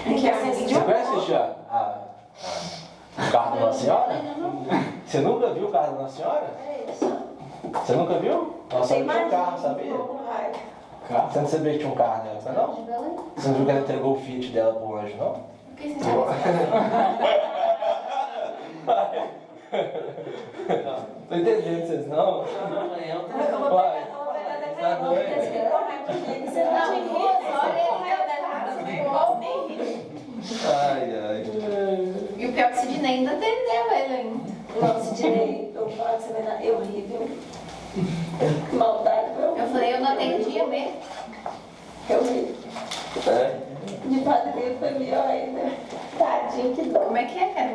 Você conhece o carro da Nossa Senhora? Você nunca viu o carro da Nossa Senhora? Você nunca viu? Nossa Senhora tinha um carro, sabia? Você não sabia que tinha um carro na época, não? Você não viu que ela entregou o Fiat dela pro anjo, não? Por que você sabe? Tô entendendo vocês, não? Vai. Tá doido? Você não tinha Ai, ai. E o pior é que o Sidney ainda atendeu ele ainda. Não, Sidney, eu falo que você vai dar. É horrível. Que maldade, meu. Eu falei, eu não atendia mesmo. É horrível. De padre dele foi pior ainda. Tadinho, que dó. Como é que é, cara?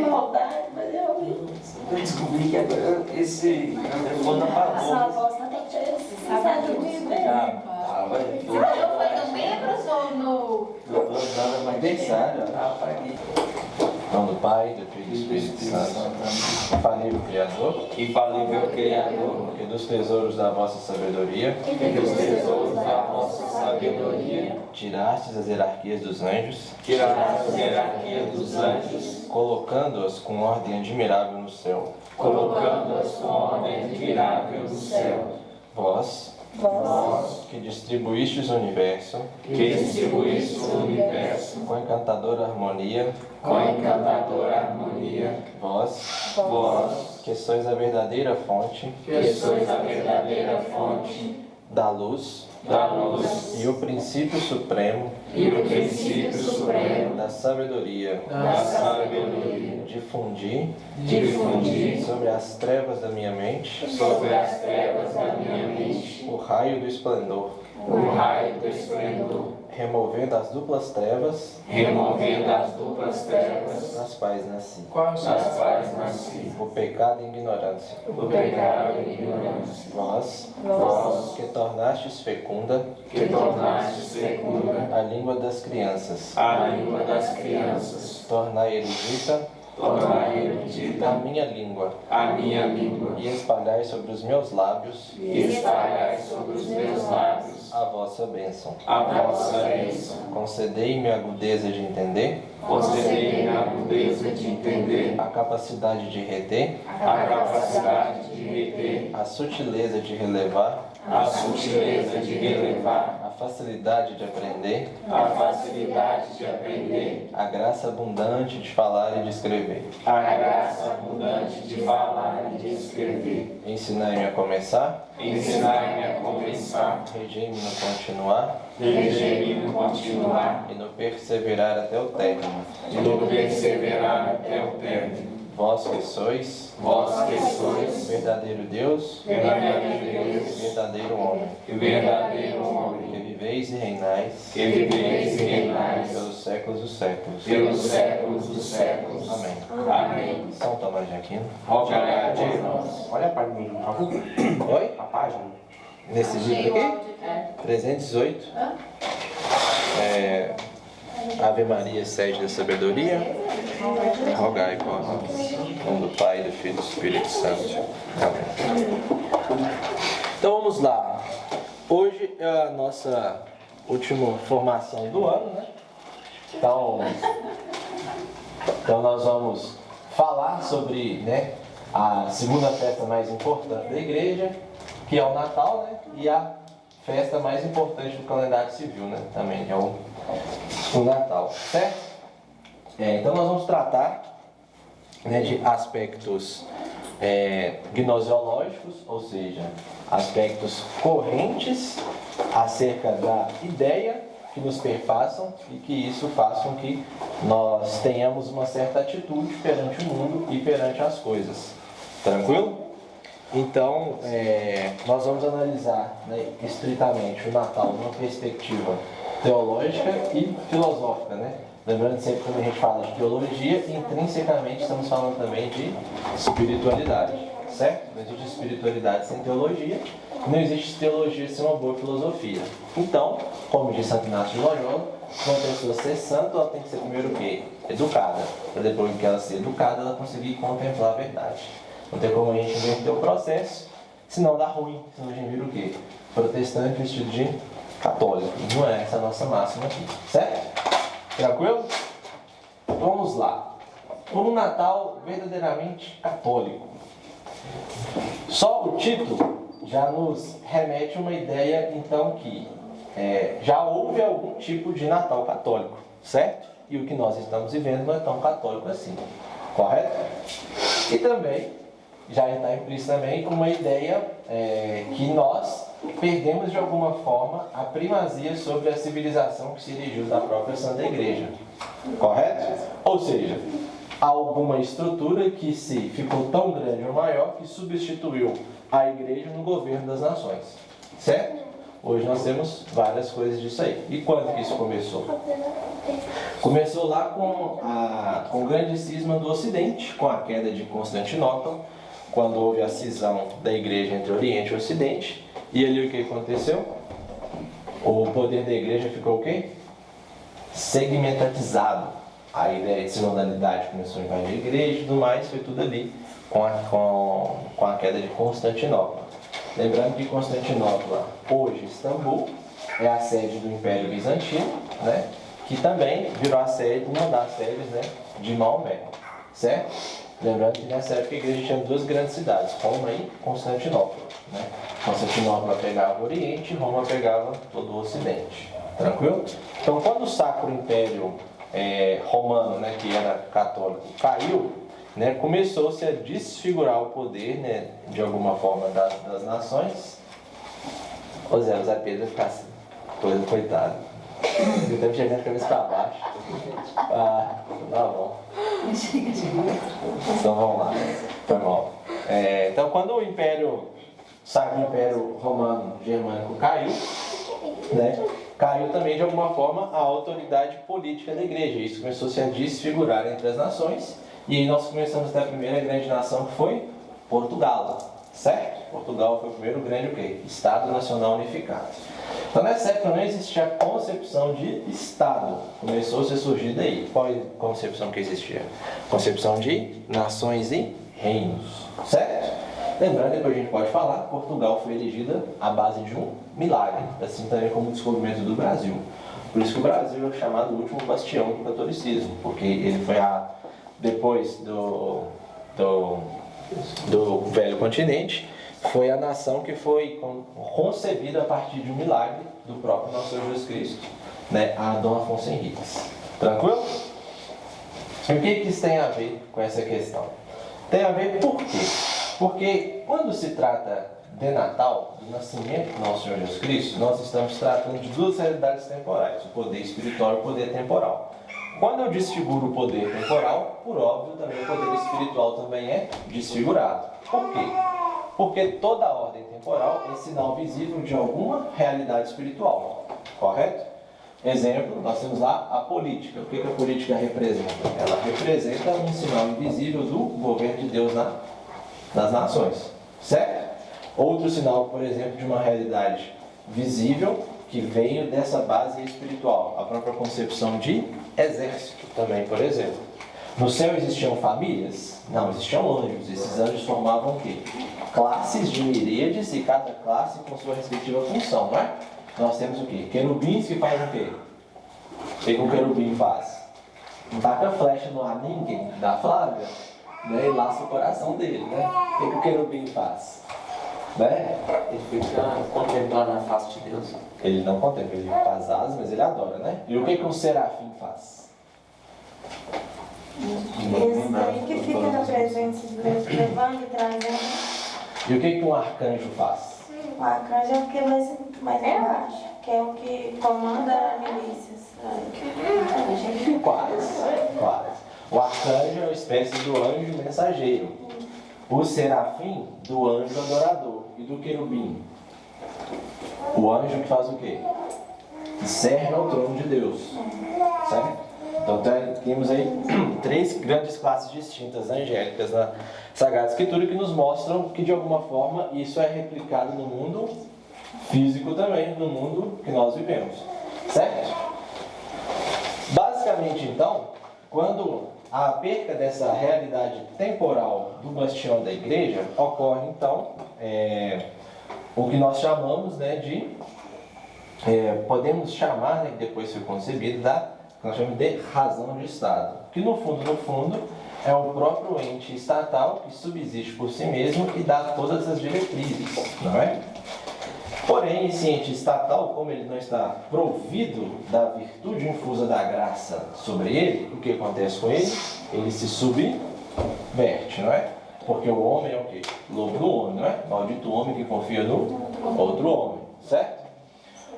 Maldade, mas é horrível. Eu descobri que agora esse telefone Sua apagou. avó está tentando. Está dormindo, né? Tava Eu foi no membros ou no... Aniversário. apaguei. Em nome do Pai, do Filho e do Espírito Santo. Infalível Criador. Infalível Criador, E dos tesouros da vossa sabedoria. que dos tesouros da nossa sabedoria, Tirastes as hierarquias dos anjos. tiraste as hierarquias dos anjos, Colocando-as com ordem admirável no céu. colocando-as com ordem admirável no céu. Vós, que distribuístes o universo Que distribuíste o universo com encantadora harmonia, com encantadora harmonia. vós, que sois a verdadeira fonte Que sois a verdadeira fonte da luz da luz e o princípio supremo e o princípio supremo da sabedoria, da sabedoria. difundir sobre as trevas da minha mente Sobre as trevas da minha mente, o raio do esplendor, o raio do esplendor, removendo as duplas trevas removendo as duplas trevas, nas quais nasci, das quais nasci, o pecado e a ignorância. o pecado e a ignorância. Vós, que tornastes fecunda Que tornastes fecunda a língua das crianças, a língua das crianças, tornai erudita tornai a erudita minha língua a minha língua, e espalhai sobre os meus lábios e espalhai sobre os meus lábios a vossa bênção. a vossa bênção. Concedei-me a agudeza de entender, Concedei-me a agudeza de entender, a capacidade de reter, a capacidade de reter, a sutileza de relevar, a sutileza de relevar, a facilidade de aprender, a facilidade de aprender, a graça abundante de falar e de escrever. a graça abundante de falar e de escrever. Ensinai-me a começar, Ensinai-me a começar, regei-me no continuar regei-me no continuar, e no perseverar até o término. e no perseverar até o término. Vós que sois Vós que sois verdadeiro Deus verdadeiro Deus e verdadeiro homem, e verdadeiro que homem, viveis e reinais que viveis e reinais pelos séculos dos séculos. pelos séculos dos séculos. Amém. Amém. São Tomás de Aquino. Rogai por nós. Olha a página, por favor. Oi? A página. Nesse livro aqui? 318. Ave Maria, sede da sabedoria. Rogai por nós. Em nome do Pai, do Filho e do Espírito Santo. Amém. Então vamos lá. Hoje é a nossa última formação do ano, né? Então nós vamos falar sobre, né, a segunda festa mais importante da igreja, que é o Natal, né? E a festa mais importante do calendário civil, né? Também é o Natal, certo? Então nós vamos tratar, né, de aspectos gnoseológicos, ou seja, aspectos correntes acerca da ideia que nos perpassam e que isso faça com que nós tenhamos uma certa atitude perante o mundo e perante as coisas. Tranquilo? Então, nós vamos analisar, né, estritamente o Natal numa perspectiva teológica e filosófica, né? Lembrando que sempre quando a gente fala de teologia, intrinsecamente estamos falando também de espiritualidade, certo? Não existe espiritualidade sem teologia, não existe teologia sem uma boa filosofia. Então, como diz Santo Inácio de Loyola, uma pessoa ser santa, ela tem que ser primeiro o quê? Educada. Para depois que ela ser educada, ela conseguir contemplar a verdade. Não tem como a gente inverter o processo senão dá ruim, senão a gente vira o quê? Protestante vestido de católico. Não é essa a nossa máxima aqui, certo? Tranquilo? Vamos lá. Um Natal verdadeiramente católico. Só o título já nos remete a uma ideia, então, que já houve algum tipo de Natal católico, certo? E o que nós estamos vivendo não é tão católico assim, correto? E também, já está implícito também uma ideia que nós perdemos de alguma forma a primazia sobre a civilização que se erigiu da própria Santa Igreja, correto? Ou seja, há alguma estrutura que se ficou tão grande ou maior que substituiu a Igreja no governo das nações, certo? Hoje nós temos várias coisas disso aí. E quando que isso começou? Começou lá com o grande cisma do Ocidente, com a queda de Constantinopla, quando houve a cisão da Igreja entre Oriente e Ocidente. E ali o que aconteceu? O poder da Igreja ficou o quê? Segmentalizado. A ideia de sinodalidade começou a invadir a Igreja e tudo mais, foi tudo ali com a queda de Constantinopla. Lembrando que Constantinopla, hoje Istambul, é a sede do Império Bizantino, né? Que também virou uma das sedes, né, de Maomé, certo? Lembrando que nessa época a igreja tinha duas grandes cidades, Roma e Constantinopla, né? Constantinopla pegava o Oriente e Roma pegava todo o Ocidente. Tranquilo? Então, quando o Sacro Império Romano, né, que era católico, caiu, né, começou-se a desfigurar o poder, né, de alguma forma das nações. Ô Zé Pedro ficar assim, coisa coitado. Eu estava chegando a cabeça para baixo. Ah, tá bom. Então vamos lá, foi mal. Então quando o Sacro Império Romano Germânico caiu, né, caiu também de alguma forma a autoridade política da igreja. Isso começou-se a desfigurar entre as nações. E aí nós começamos a ter a primeira grande nação, que foi Portugal, certo? Portugal foi o primeiro grande o quê? Estado Nacional Unificado. Então nessa época não existia a concepção de Estado. Começou-se a surgir daí. Qual é a concepção que existia? Concepção de nações e reinos, certo? Lembrando, depois a gente pode falar, Portugal foi elegida à base de um milagre, assim também como o descobrimento do Brasil. Por isso que o Brasil é chamado o último bastião do catolicismo, porque ele foi depois do velho continente, foi a nação que foi concebida a partir de um milagre do próprio nosso Senhor Jesus Cristo, né, a Dom Afonso Henriques. Tranquilo? E o que isso tem a ver com essa questão? Tem a ver por quê? Porque quando se trata de Natal, do nascimento do nosso Senhor Jesus Cristo, nós estamos tratando de duas realidades temporais, o poder espiritual e o poder temporal. Quando eu desfiguro o poder temporal, por óbvio, também o poder espiritual também é desfigurado. Por quê? Porque toda ordem temporal é sinal visível de alguma realidade espiritual, correto? Exemplo, nós temos lá a política. O que a política representa? Ela representa um sinal invisível do governo de Deus nas nações, certo? Outro sinal, por exemplo, de uma realidade visível que veio dessa base espiritual, a própria concepção de exército também, por exemplo. No céu existiam famílias? Não, existiam anjos. Esses anjos formavam o quê? Classes de miríades e cada classe com sua respectiva função, não é? Nós temos o quê? Querubins que fazem o quê? O que o querubim faz? Não taca flecha no ar ninguém, da Flávia, né? E laça o coração dele, né? O que o querubim faz? Né? Ele fica contemplando a face de Deus. Ele não contempla, ele faz asas, mas ele adora, né? E o que um serafim faz? Esse daí que fica na presença de Deus, levando e trazendo. E o que um arcanjo faz? O arcanjo é o que é mais embaixo, que é o que comanda milícias. Quase. O arcanjo é uma espécie do anjo mensageiro. O serafim, do anjo adorador. E do querubim? O anjo que faz o quê? Que serve ao trono de Deus. Certo? Então temos aí três grandes classes distintas angélicas na Sagrada Escritura que nos mostram que de alguma forma isso é replicado no mundo físico também, no mundo que nós vivemos. Certo? Basicamente então, quando a perca dessa realidade temporal do bastião da igreja, ocorre então o que nós chamamos, né, podemos chamar, né, que depois foi concebido, que nós chamamos de razão de Estado, que no fundo, é o próprio ente estatal que subsiste por si mesmo e dá todas as diretrizes, não é? Porém, esse ente estatal, como ele não está provido da virtude infusa da graça sobre ele, o que acontece com ele? Ele se subverte, não é? Porque o homem é o quê? Lobo do homem, não é? Maldito homem que confia no outro homem, certo?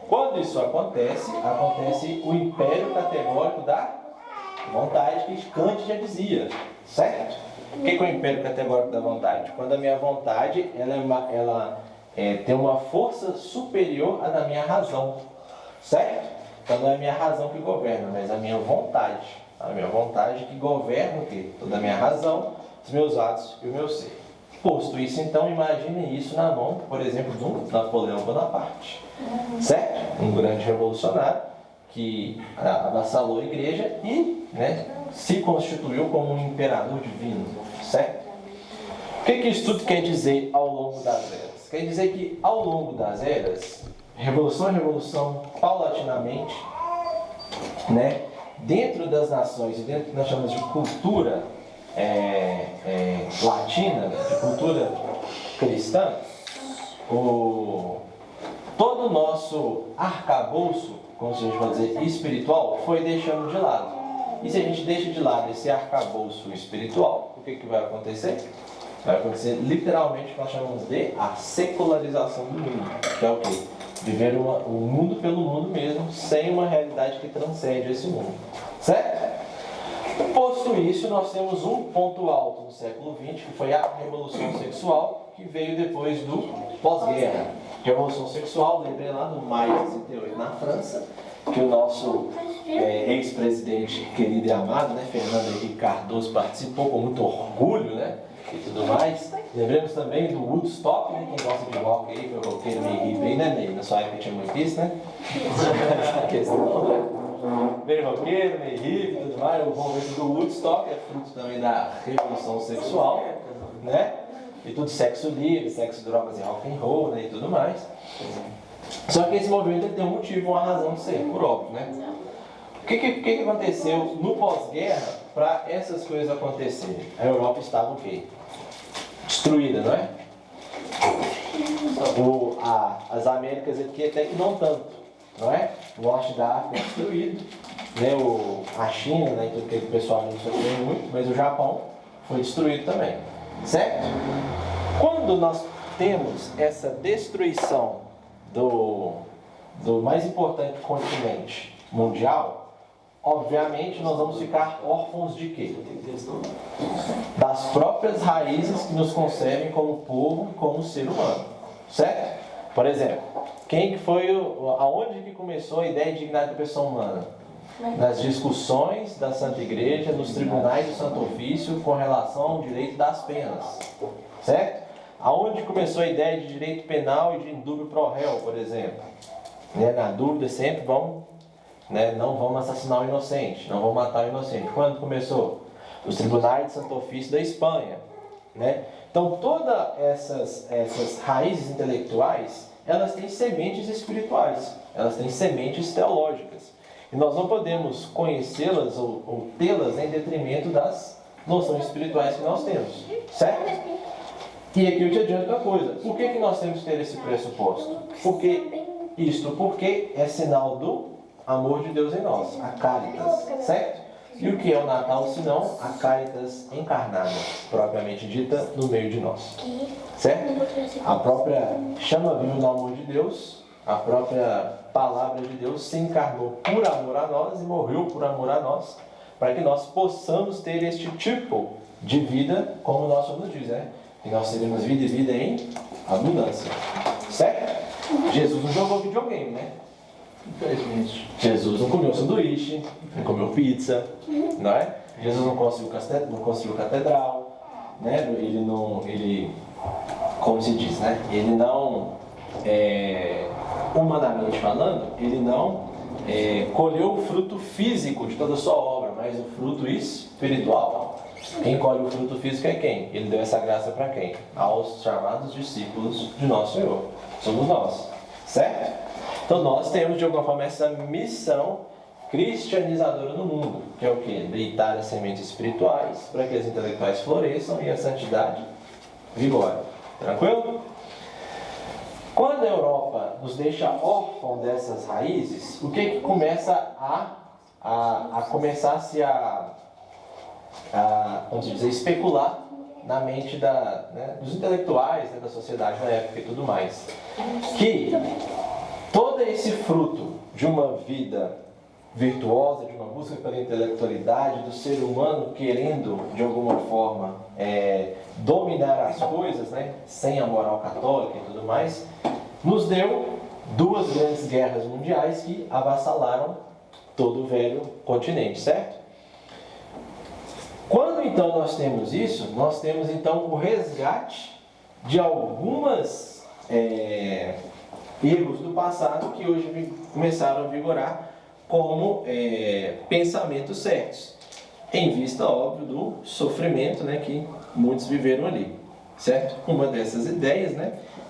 Quando isso acontece o império categórico da vontade, que Kant já dizia, certo? O que é o império categórico da vontade? Quando a minha vontade ela tem uma força superior à da minha razão, certo? Então não é a minha razão que governa, mas a minha vontade. A minha vontade que governa o quê? Toda a minha razão, os meus atos e o meu ser. Posto isso, então, imaginem isso na mão, por exemplo, do Napoleão Bonaparte, certo? Um grande revolucionário que avassalou a igreja e, né, se constituiu como um imperador divino, certo? O que isso tudo quer dizer ao longo das eras? Quer dizer que ao longo das eras, revolução em revolução, paulatinamente, né, dentro das nações e dentro do que nós chamamos de cultura latina, de cultura cristã, todo o nosso arcabouço, como se a gente pode dizer, espiritual, foi deixando de lado. E se a gente deixa de lado esse arcabouço espiritual, o que vai acontecer? Vai acontecer literalmente o que nós chamamos de a secularização do mundo, que é o quê? Viver o mundo pelo mundo mesmo, sem uma realidade que transcende esse mundo, certo? Posto isso, nós temos um ponto alto no século XX, que foi a Revolução Sexual, que veio depois do pós-guerra. Revolução Sexual, lembrei lá no maio de 68, na França, que o nosso ex-presidente querido e amado, né, Fernando Henrique Cardoso, participou com muito orgulho, né, e tudo mais. Lembramos também do Woodstock, né, quem gosta de rock aí, foi o roqueiro meio hippie aí, né, na sua época tinha muito isso, né? Essa questão, né? Meio roqueiro, meio hippie e tudo mais. O movimento do Woodstock é fruto também da revolução sexual, né? E tudo sexo livre, sexo, drogas e rock and roll, né, e tudo mais. Só que esse movimento tem um motivo, uma razão de ser, por óbvio, né? O que aconteceu no pós-guerra para essas coisas acontecerem? A Europa estava o quê? Destruída, não é? As Américas aqui até que não tanto, não é? O norte da África destruído, né? A China, né? Tudo que o pessoal não sofreu muito, mas o Japão foi destruído também, certo? Quando nós temos essa destruição do mais importante continente mundial, obviamente nós vamos ficar órfãos de quê? Das próprias raízes que nos concebem como povo e como ser humano, certo? Por exemplo, aonde que começou a ideia de dignidade da pessoa humana? Nas discussões da Santa Igreja, nos tribunais do Santo Ofício com relação ao direito das penas, certo? Aonde começou a ideia de direito penal e de indúbio pro réu, por exemplo? Na dúvida sempre não vamos assassinar o inocente, não vamos matar o inocente. Quando começou? Os tribunais de Santo Ofício da Espanha, né? Então todas essas raízes intelectuais, elas têm sementes espirituais, elas têm sementes teológicas. E nós não podemos conhecê-las ou tê-las em detrimento das noções espirituais que nós temos, certo? E aqui eu te adianto uma coisa, por que nós temos que ter esse pressuposto? Porque é sinal do amor de Deus em nós, a Caritas, certo? E o que é o Natal, senão a Caritas encarnada, propriamente dita, no meio de nós, certo? A própria chama viva do amor de Deus, a própria palavra de Deus se encarnou por amor a nós e morreu por amor a nós, para que nós possamos ter este tipo de vida, como o nosso nos diz, né? Que nós teremos vida e vida em abundância, certo? Jesus não jogou videogame, né? Infelizmente. Jesus não comeu sanduíche, não comeu pizza, não é? Jesus não construiu catedral, né? Como se diz, né? Ele não, humanamente falando, ele não colheu o fruto físico de toda a sua obra, mas o fruto espiritual. Quem colhe o fruto físico é quem? Ele deu essa graça para quem? Aos chamados discípulos de nosso Senhor. Somos nós, certo? Então nós temos de alguma forma essa missão cristianizadora no mundo, que é o quê? Deitar as sementes espirituais para que as intelectuais floresçam e a santidade vigore. Tranquilo? Quando a Europa nos deixa órfão dessas raízes, o que começa vamos dizer, especular na mente dos intelectuais, da sociedade na época e tudo mais? Que todo esse fruto de uma vida virtuosa, de uma busca pela intelectualidade, do ser humano querendo, de alguma forma, dominar as coisas, sem a moral católica e tudo mais, nos deu duas grandes guerras mundiais que avassalaram todo o velho continente, certo? Quando então nós temos isso, nós temos então o resgate de algumas erros do passado que hoje começaram a vigorar como pensamentos certos, em vista, óbvio, do sofrimento que muitos viveram ali, certo? Uma dessas ideias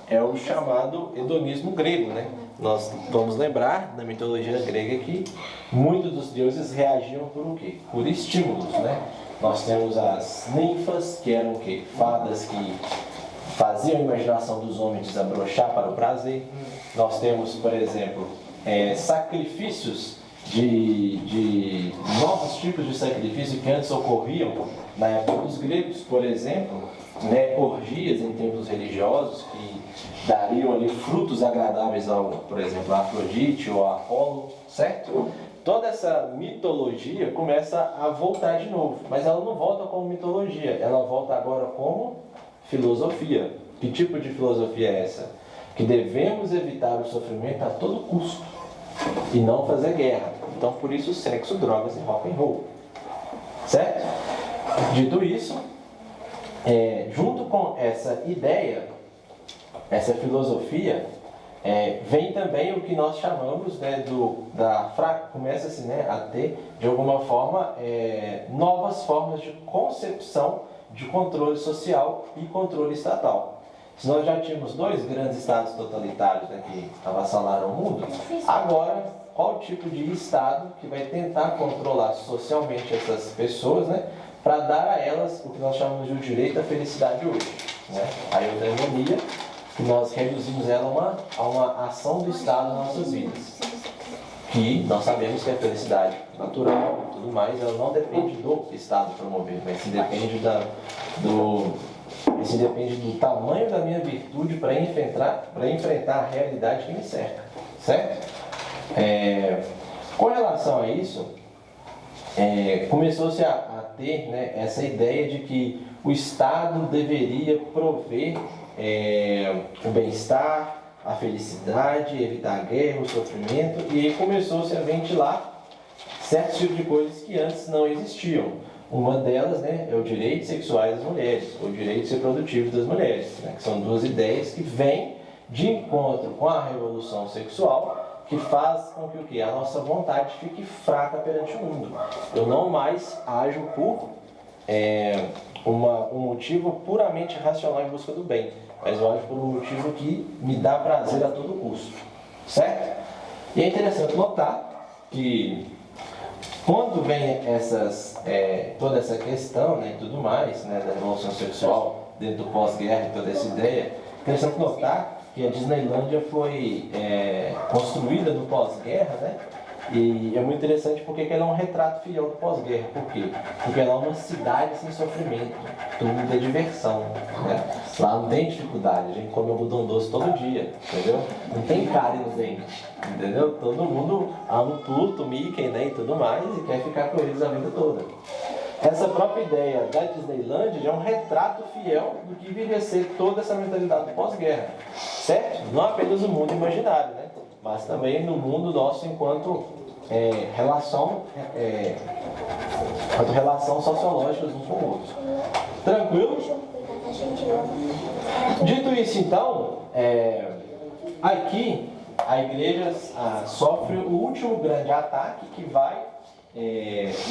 é o chamado hedonismo grego. Nós vamos lembrar na mitologia grega que muitos dos deuses reagiam por o quê? Por estímulos. Nós temos as ninfas, que eram o quê? Fadas que faziam a imaginação dos homens desabrochar para o prazer. Nós temos, por exemplo, sacrifícios de novos tipos de sacrifício que antes ocorriam na época dos gregos, por exemplo, orgias em templos religiosos que dariam ali frutos agradáveis por exemplo, a Afrodite ou a Apolo, certo? Toda essa mitologia começa a voltar de novo, mas ela não volta como mitologia, ela volta agora como filosofia. Que tipo de filosofia é essa? Que devemos evitar o sofrimento a todo custo e não fazer guerra. Então, por isso, sexo, drogas e rock and roll, certo? Dito isso, junto com essa ideia, essa filosofia, vem também o que nós chamamos começa-se a ter, de alguma forma, novas formas de concepção de controle social e controle estatal. Se nós já tínhamos dois grandes estados totalitários que avassalaram o mundo, agora qual tipo de estado que vai tentar controlar socialmente essas pessoas, para dar a elas o que nós chamamos de o direito à felicidade hoje, a eudemonia, que nós reduzimos ela a uma ação do Estado nas nossas vidas, que nós sabemos que a felicidade natural e tudo mais, ela não depende do Estado promover, mas sim depende do tamanho da minha virtude para enfrentar a realidade que me cerca, certo? Com relação a isso, começou-se a ter essa ideia de que o Estado deveria prover o bem-estar, a felicidade, evitar a guerra, o sofrimento, e aí começou-se a ventilar certos tipos de coisas que antes não existiam. Uma delas é o direito sexual das mulheres, ou direitos reprodutivos das mulheres, que são duas ideias que vêm de encontro com a revolução sexual, que faz com que a nossa vontade fique fraca perante o mundo. Eu não mais ajo por um motivo puramente racional em busca do bem, mas eu ajo por um motivo que me dá prazer a todo custo, certo? E é interessante notar que quando vem toda essa questão e tudo mais, da revolução sexual dentro do pós-guerra e toda essa ideia, é interessante notar que a Disneylândia foi construída no pós-guerra, e é muito interessante porque ela é um retrato fiel do pós-guerra. Por quê? Porque ela é uma cidade sem sofrimento, tudo é diversão. Lá não tem dificuldade, a gente come algodão doce todo dia, entendeu? Não tem cárie no dente, entendeu? Todo mundo ama o Pluto, Mickey, e tudo mais, e quer ficar com eles a vida toda. Essa própria ideia da Disneylândia é um retrato fiel do que viria a ser toda essa mentalidade do pós-guerra, certo? Não apenas no mundo imaginário, mas também no mundo nosso enquanto relação sociológica uns com os outros. Tranquilo? Dito isso, então, aqui a igreja sofre o último grande ataque que vai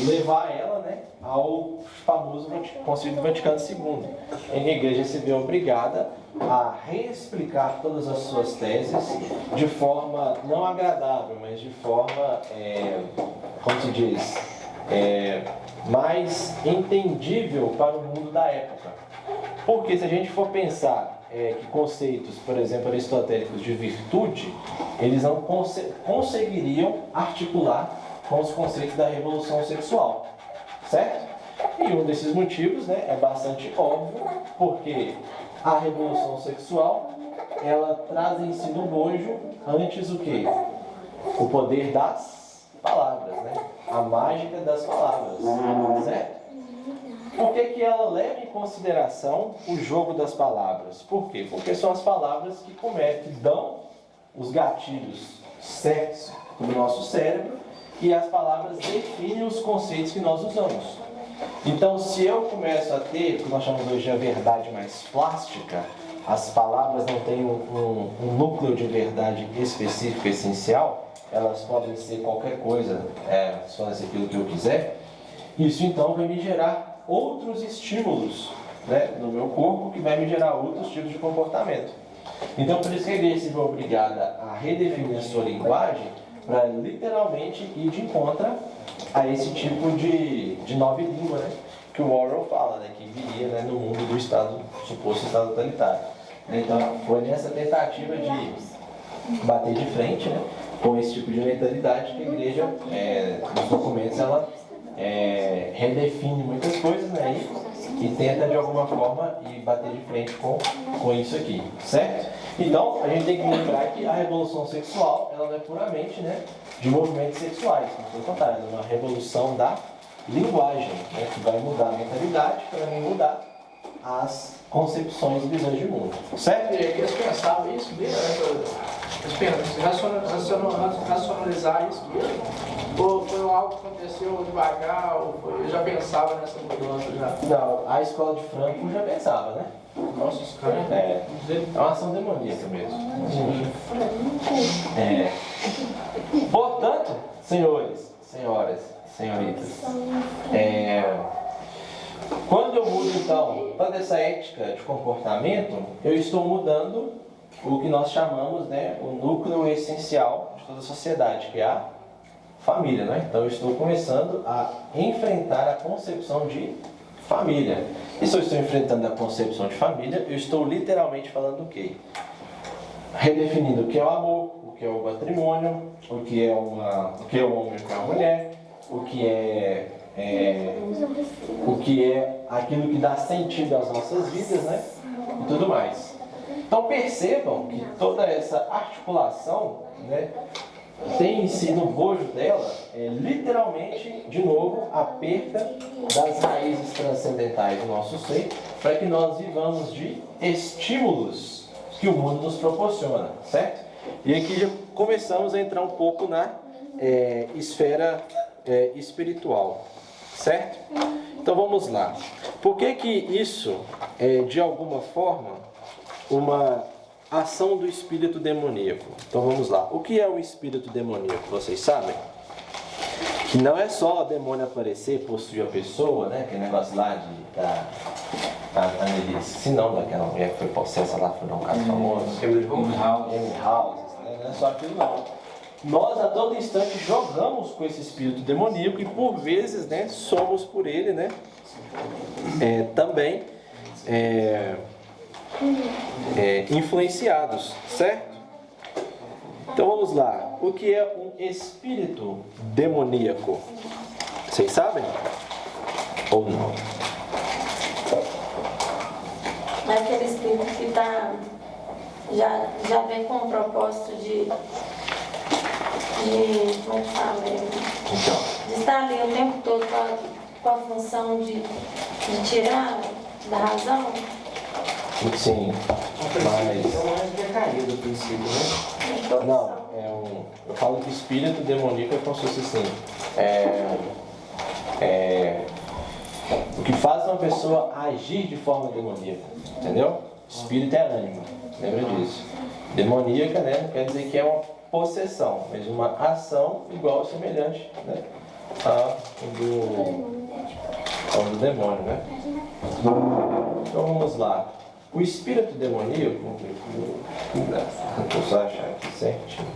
levar ela, né, ao famoso Concílio Vaticano II, em que a igreja se vê obrigada a reexplicar todas as suas teses de forma não agradável, mas de forma, como se diz, mais entendível para o mundo da época. Porque se a gente for pensar que conceitos, por exemplo, aristotélicos de virtude, eles não conseguiriam articular com os conceitos da revolução sexual, certo? E um desses motivos, né, é bastante óbvio, porque a revolução sexual, ela traz em si no bojo antes o quê? O poder das palavras, né? A mágica das palavras, certo? Por que ela leva em consideração o jogo das palavras? Por quê? Porque são as palavras que dão os gatilhos certos do nosso cérebro e as palavras definem os conceitos que nós usamos. Então, se eu começo a ter o que nós chamamos hoje de a verdade mais plástica, as palavras não têm um núcleo de verdade específico, essencial, elas podem ser qualquer coisa, só aquilo que eu quiser, isso então vai me gerar outros estímulos, né, no meu corpo, que vai me gerar outros tipos de comportamento. Então, por isso que a igreja se vê obrigada a redefinir a sua linguagem para literalmente ir de encontro a esse tipo de nova língua, né, que o Orwell fala, né, que viria, né, no mundo do suposto Estado totalitário. Então, foi nessa tentativa de bater de frente, né, com esse tipo de mentalidade que a igreja, nos documentos, ela redefine muitas coisas, né, e tenta de alguma forma ir bater de frente com isso aqui, certo? Então, a gente tem que lembrar que a revolução sexual, ela não é puramente, né, de movimentos sexuais, pelo contrário, é uma revolução da linguagem, né, que vai mudar a mentalidade, que vai mudar as concepções e visões de mundo, certo? E eles pensavam isso mesmo, eles racionalizar isso mesmo, ou foi algo que aconteceu devagar, ou eu já pensava nessa mudança já? Não, a escola de Frankfurt já pensava, né? Nossa, os caras... É uma ação demoníaca mesmo. Portanto, senhores, senhoras, senhoritas, quando eu mudo então toda essa ética de comportamento, eu estou mudando o que nós chamamos, né, o núcleo essencial de toda a sociedade, que é a família, né? Então eu estou começando a enfrentar a concepção de família. E se eu estou enfrentando a concepção de família, eu estou literalmente falando o quê? Redefinindo o que é o amor, o que é o matrimônio, o que é o homem, o que é a mulher, o que é aquilo que dá sentido às nossas vidas, né? E tudo mais. Então percebam que toda essa articulação, né, tem em si no bojo dela, literalmente, de novo, a perda das raízes transcendentais do nosso ser, para que nós vivamos de estímulos que o mundo nos proporciona, certo? E aqui já começamos a entrar um pouco na esfera espiritual, certo? Então vamos lá. Por que isso é, de alguma forma, uma ação do espírito demoníaco? Então vamos lá. O que é o espírito demoníaco? Vocês sabem? Que não é só o demônio aparecer, possuir a pessoa, né? Aquele negócio lá da Annelise, se não daquela mulher que foi possessa lá, foi um caso famoso. Emily House, né? Não é só aquilo não. Nós a todo instante jogamos com esse espírito demoníaco e por vezes, né, somos por ele, né, também influenciados, certo? Então vamos lá. O que é um espírito demoníaco? Vocês sabem? Ou não? É aquele espírito que já vem com o propósito de como fala, de estar ali o tempo todo com a função de tirar da razão. Sim, mas... É um anjo decaído do princípio, né? Não, eu falo que espírito demoníaco é como se fosse assim, o que faz uma pessoa agir de forma demoníaca, entendeu? Espírito é ânima, lembra disso. Demoníaca, né, quer dizer que é possessão, mas uma ação igual ou semelhante, né, ao do demônio, né? Então vamos lá. O espírito demoníaco, vou só achar aqui certinho.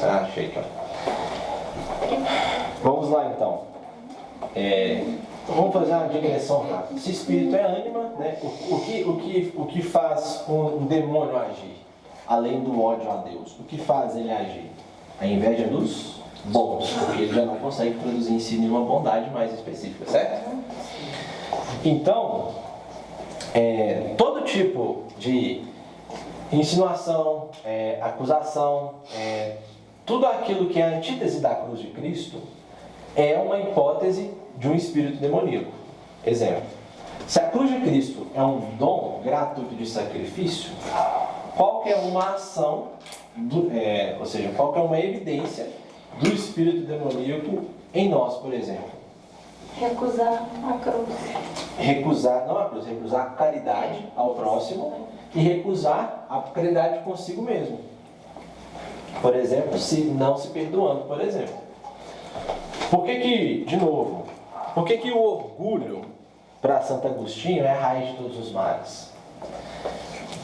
Achei então. Vamos lá então. Vamos fazer uma digressão rápida. Se espírito é ânima, né? O que faz um demônio agir? Além do ódio a Deus, o que faz ele agir? A inveja dos bons, porque ele já não consegue produzir em si nenhuma bondade mais específica, certo? Então, todo tipo de insinuação, acusação, tudo aquilo que é a antítese da cruz de Cristo é uma hipótese de um espírito demoníaco. Exemplo, se a cruz de Cristo é um dom gratuito de sacrifício, qual que é uma ação, ou seja, qual que é uma evidência do espírito demoníaco em nós, por exemplo? Recusar a cruz. Recusar, não a cruz, recusar a caridade ao próximo e recusar a caridade consigo mesmo. Por exemplo, não se perdoando, por exemplo. Por que, de novo, por que o orgulho para Santo Agostinho é a raiz de todos os males?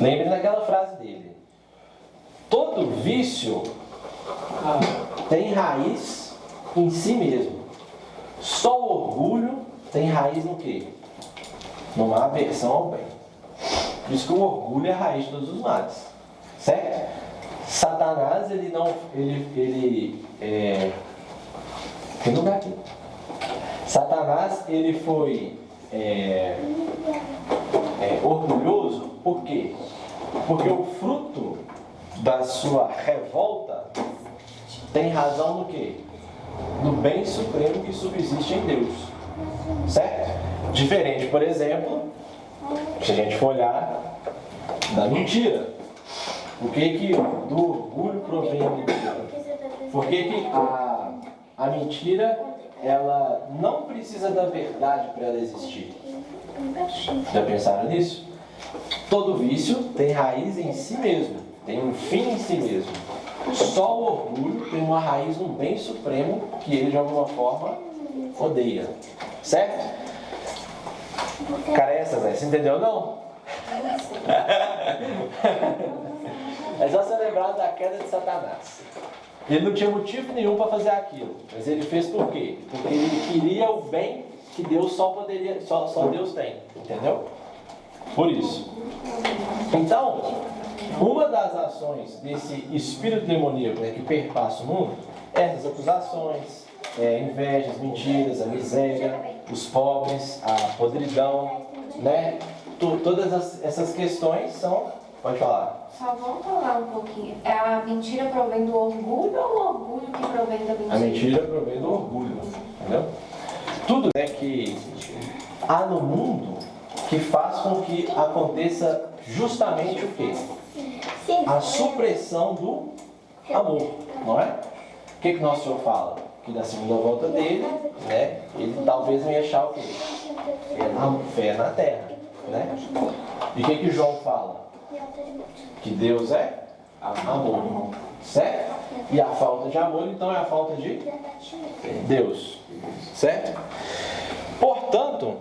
Lembre daquela frase dele. Todo vício tem raiz em si mesmo. Só o orgulho tem raiz no quê? Numa aversão ao bem. Por isso que o orgulho é a raiz de todos os males. Certo? Satanás, tem lugar aqui. Satanás, ele foi orgulhoso, por quê? Porque o fruto da sua revolta tem razão no quê? No bem supremo que subsiste em Deus. Certo? Diferente, por exemplo, se a gente for olhar da mentira. Por que do orgulho provém a mentira? Por que a mentira, ela não precisa da verdade para ela existir? Já pensaram nisso? Todo vício tem raiz em si mesmo, tem um fim em si mesmo. Só o orgulho tem uma raiz no bem supremo que ele de alguma forma odeia. Certo? Careças, você entendeu não? É só você lembrar da queda de Satanás. Ele não tinha motivo nenhum para fazer aquilo, mas ele fez por quê? Porque ele queria o bem que Deus só Deus tem, entendeu? Por isso. Então, uma das ações desse espírito demoníaco, né, que perpassa o mundo, é essas acusações, invejas, mentiras, a miséria, os pobres, a podridão, né? Todas essas questões são... Pode falar. Só vamos falar um pouquinho. A mentira provém do orgulho ou o orgulho que provém da mentira? A mentira provém do orgulho, entendeu? Tudo que há no mundo que faz com que aconteça justamente o quê? A supressão do amor, não é? O que Nosso Senhor fala? Que na segunda volta dele, né, ele talvez não ia achar o quê? Fé na terra, né? E o que João fala? Que Deus é amor, certo? E a falta de amor, então, é a falta de Deus, certo? Portanto,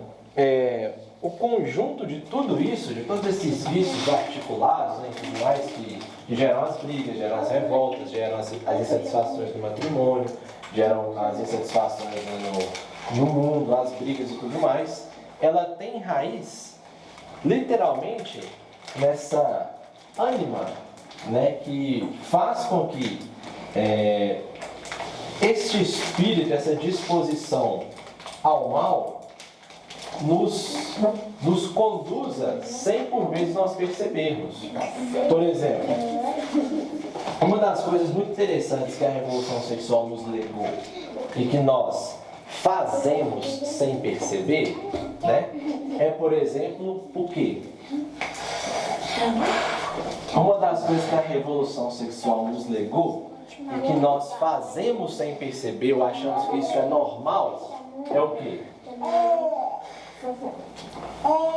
o conjunto de tudo isso, de todos esses vícios articulados, né, e tudo mais, que geram as brigas, geram as revoltas, geram as insatisfações no matrimônio, geram as insatisfações no mundo, as brigas e tudo mais, ela tem raiz, literalmente, nessa ânima, né, que faz com que este espírito, essa disposição ao mal, nos conduza sem por vezes nós percebermos. Por exemplo, uma das coisas muito interessantes que a revolução sexual nos legou e que nós fazemos sem perceber, né, é, por exemplo, o quê? Uma das coisas que a revolução sexual nos legou e que nós fazemos sem perceber ou achamos que isso é normal, é o quê?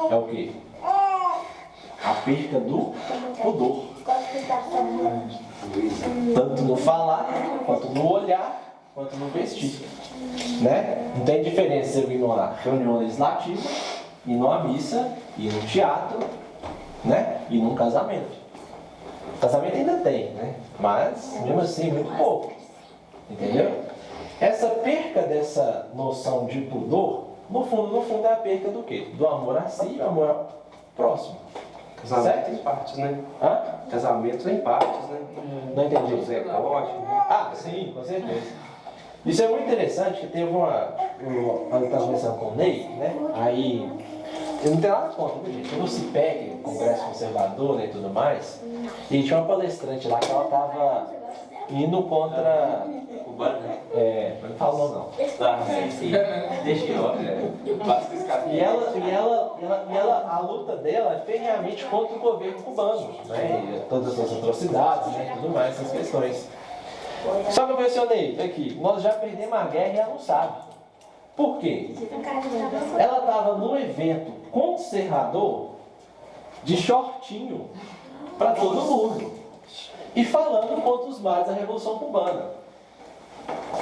É o quê? A perca do pudor. Tanto no falar, quanto no olhar, quanto no vestir. Né? Não tem diferença eu ir numa reunião legislativa, ir numa missa, ir no teatro, né? E num casamento. Casamento ainda tem, né? Mas, mesmo assim, muito pouco. Entendeu? Essa perca dessa noção de pudor, no fundo é a perca do quê? Do amor a si e do amor ao próximo. Casamento em partes, né? Hã? Casamento em partes, né? Não entendi. José Cote, né? Ah, sim, com certeza. Isso é muito interessante, que teve eu estava conversando com o Ney, né? Aí, eu não tenho nada contra, viu, gente? No CIPEC, Congresso Conservador, né, e tudo mais, e tinha uma palestrante lá que ela estava indo contra... Cubano, né? não fala o nome não. Ah, sim. Deixa eu, E ela, a luta dela é ferreamente contra o governo cubano, né? E todas as atrocidades, né? E tudo mais, essas questões. Só que eu mencionei aqui, nós já perdemos a guerra e ela não sabe. Por quê? Ela estava num evento conservador de shortinho para todo mundo e falando contra os males da Revolução Cubana.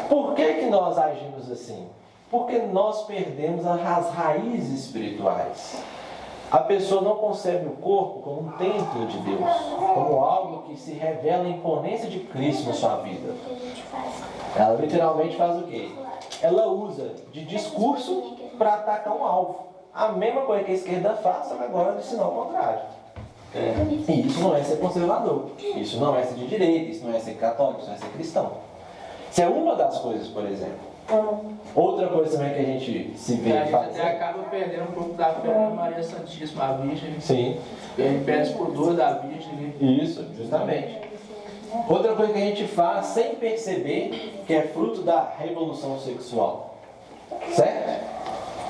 Por que nós agimos assim? Porque nós perdemos as raízes espirituais. A pessoa não concebe o corpo como um templo de Deus, como algo que se revela a imponência de Cristo na sua vida. Ela literalmente faz o quê? Ela usa de discurso para atacar um alvo. A mesma coisa que a esquerda faz, só que agora de sinal contrário. E isso não é ser conservador, isso não é ser de direita, isso não é ser católico, isso não é ser cristão. Isso é uma das coisas, por exemplo. Outra coisa também que a gente se vê A gente fazer. até acaba perdendo um pouco da fé na Maria Santíssima, a Virgem. Sim. E a gente perde o pudor da Virgem. Né? Isso, justamente. Outra coisa que a gente faz sem perceber, que é fruto da revolução sexual. Certo?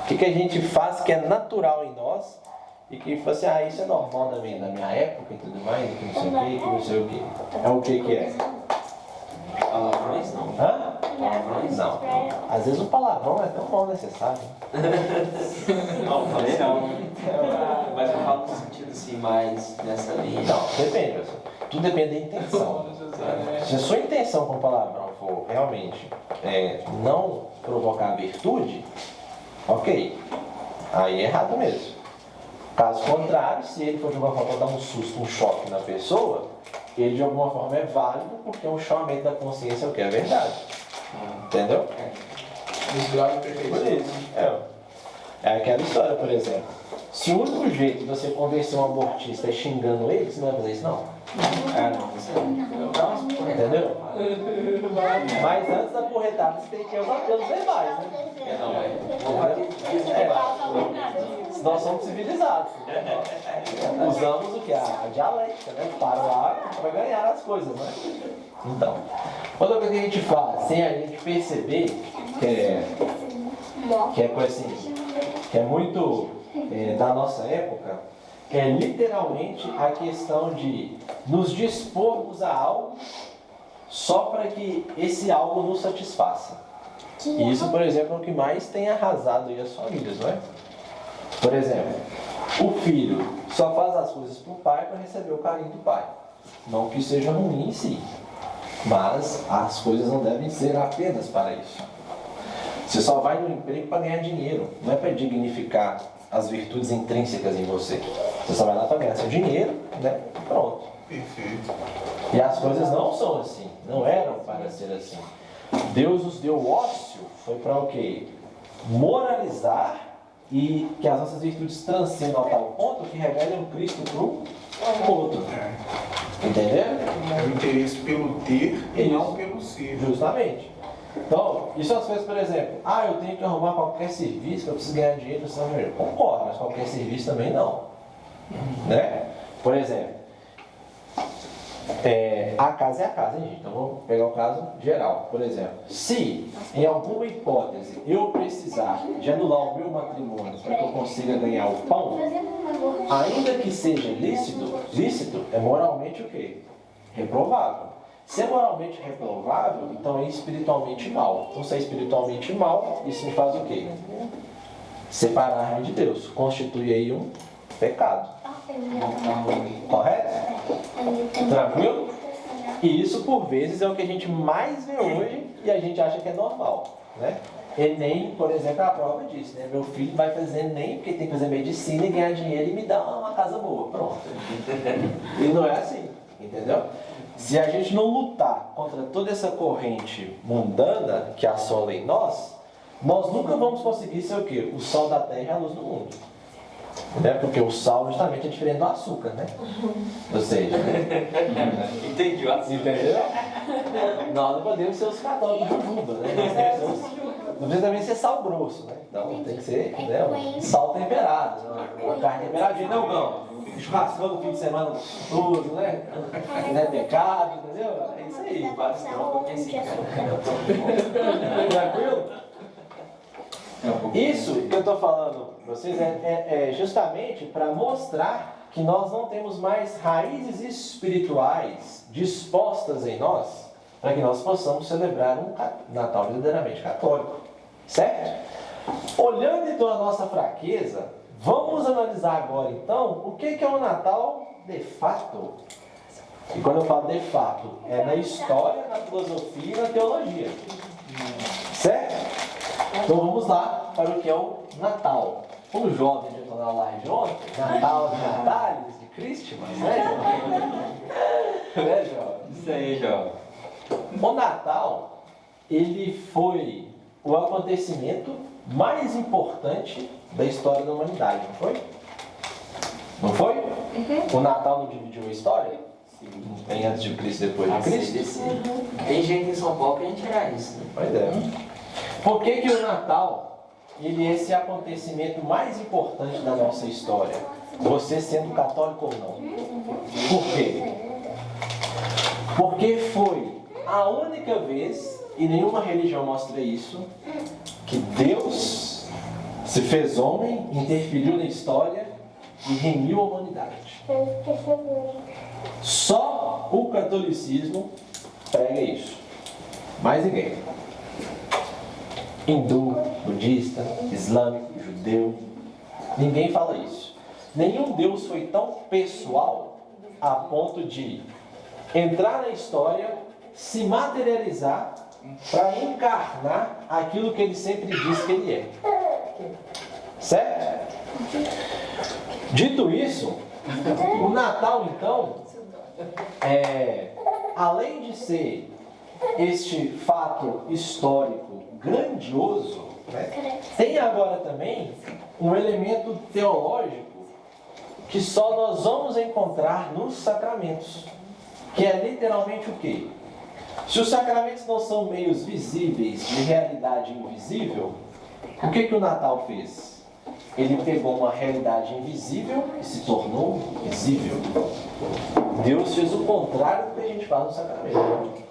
O que a gente faz que é natural em nós e que fala assim, isso é normal da minha época e tudo mais, que não sei o que, que não sei o que. É o que é? Palavrões não. Hã? Palavrões Não. Às vezes o palavrão é tão mal necessário. Não, falei não. Mas eu falo no sentido assim, mais nessa linha. Não, depende, pessoal. Tudo depende da intenção. Se a sua intenção com o palavrão for realmente não provocar virtude, ok. Aí é errado mesmo. Caso contrário, se ele for de alguma forma dar um susto, um choque na pessoa, ele de alguma forma é válido porque um chamamento da consciência é o que é verdade. Entendeu? Os graus de Por perfeição. isso. É aquela história, por exemplo. Se o único jeito de você convencer um abortista é xingando ele, você não vai fazer isso não. Entendeu? Mas antes da porretada você tem que usar pelos verbais, né? Nós somos civilizados. Usamos o que? A dialética, né? Para lá para ganhar as coisas, né? Então, outra coisa que a gente faz, sem a gente perceber, que é coisa assim, que é muito da nossa época, é literalmente a questão de nos dispormos a algo só para que esse algo nos satisfaça. E isso, por exemplo, é o que mais tem arrasado aí as famílias, não é? Por exemplo, o filho só faz as coisas para o pai para receber o carinho do pai. Não que seja ruim em si, mas as coisas não devem ser apenas para isso. Você só vai no emprego para ganhar dinheiro, não é para dignificar as virtudes intrínsecas em você. Você só vai lá para ganhar seu dinheiro, né? Pronto. Perfeito. E as coisas não são assim, não eram para ser assim. Deus nos deu ócio, foi para o quê? Moralizar e que as nossas virtudes transcendam a tal ponto que revelem o Cristo para o outro. Entendeu? É o interesse pelo ter e Isso. não pelo ser. Justamente. Então, isso são as coisas, por exemplo, eu tenho que arrumar qualquer serviço, que eu preciso ganhar dinheiro, eu preciso dinheiro. Concordo, mas qualquer serviço também não. Né? Por exemplo, a casa é a casa, hein, gente? Então vamos pegar o caso geral. Por exemplo, se em alguma hipótese eu precisar de anular o meu matrimônio para que eu consiga ganhar o pão, ainda que seja lícito é moralmente o quê? Reprovável. Se é moralmente reprovável, então é espiritualmente mal. Então, se é espiritualmente mal, isso me faz o quê? Separar-me de Deus. Constitui aí um pecado. Correto? Tranquilo? E isso, por vezes, é o que a gente mais vê hoje e a gente acha que é normal, né? Enem, por exemplo, é a prova disso, né? Meu filho vai fazer Enem porque tem que fazer medicina e ganhar dinheiro e me dar uma casa boa. Pronto. E não é assim, entendeu? Se a gente não lutar contra toda essa corrente mundana que assola em nós nunca vamos conseguir ser o quê? O sal da terra e a luz do mundo. Né? Porque o sal justamente é diferente do açúcar, né? Ou seja... Entendi o assunto. Entendeu? Nós não podemos ser os católicos do mundo, né? Não precisa também ser sal grosso, né? Então tem que ser, né, sal temperado, uma carne temperadinha, não. Churrascão no fim de semana gostoso, né? Não é pecado, entendeu? É isso aí. Vários troncos aqui assim, Tranquilo? Isso que eu estou falando para vocês é justamente para mostrar que nós não temos mais raízes espirituais dispostas em nós para que nós possamos celebrar um Natal verdadeiramente católico. Certo? Olhando então a nossa fraqueza, vamos analisar agora então o que é o Natal de fato. E quando eu falo de fato, é na história, na filosofia e na teologia. Certo? Então vamos lá para o que é o Natal. Como jovem de falar lá de ontem, Natal de Natales, de Christmas, né, jovem? Né, jovem? Isso aí, jovem. O Natal, ele foi o acontecimento mais importante da história da humanidade, não foi? Não foi? O Natal não dividiu a história? Não tem antes de Cristo e depois de Cristo? Tem gente em São Paulo que a gente era isso, né? Pois é. Por que o Natal, ele é esse acontecimento mais importante da nossa história? Você sendo católico ou não? Por quê? Porque foi a única vez, e nenhuma religião mostra isso, que Deus se fez homem, interferiu na história e remiu a humanidade. Só o catolicismo prega isso. Mais ninguém. Hindu, budista, islâmico, judeu, ninguém fala isso. Nenhum Deus foi tão pessoal a ponto de entrar na história, se materializar para encarnar aquilo que ele sempre diz que ele é. Certo? Dito isso, o Natal então, além de ser este fato histórico grandioso, né, tem agora também um elemento teológico que só nós vamos encontrar nos sacramentos, que é literalmente o quê? Se os sacramentos não são meios visíveis de realidade invisível, o que o Natal fez? Ele pegou uma realidade invisível e se tornou visível. Deus fez o contrário do que a gente faz no sacramento.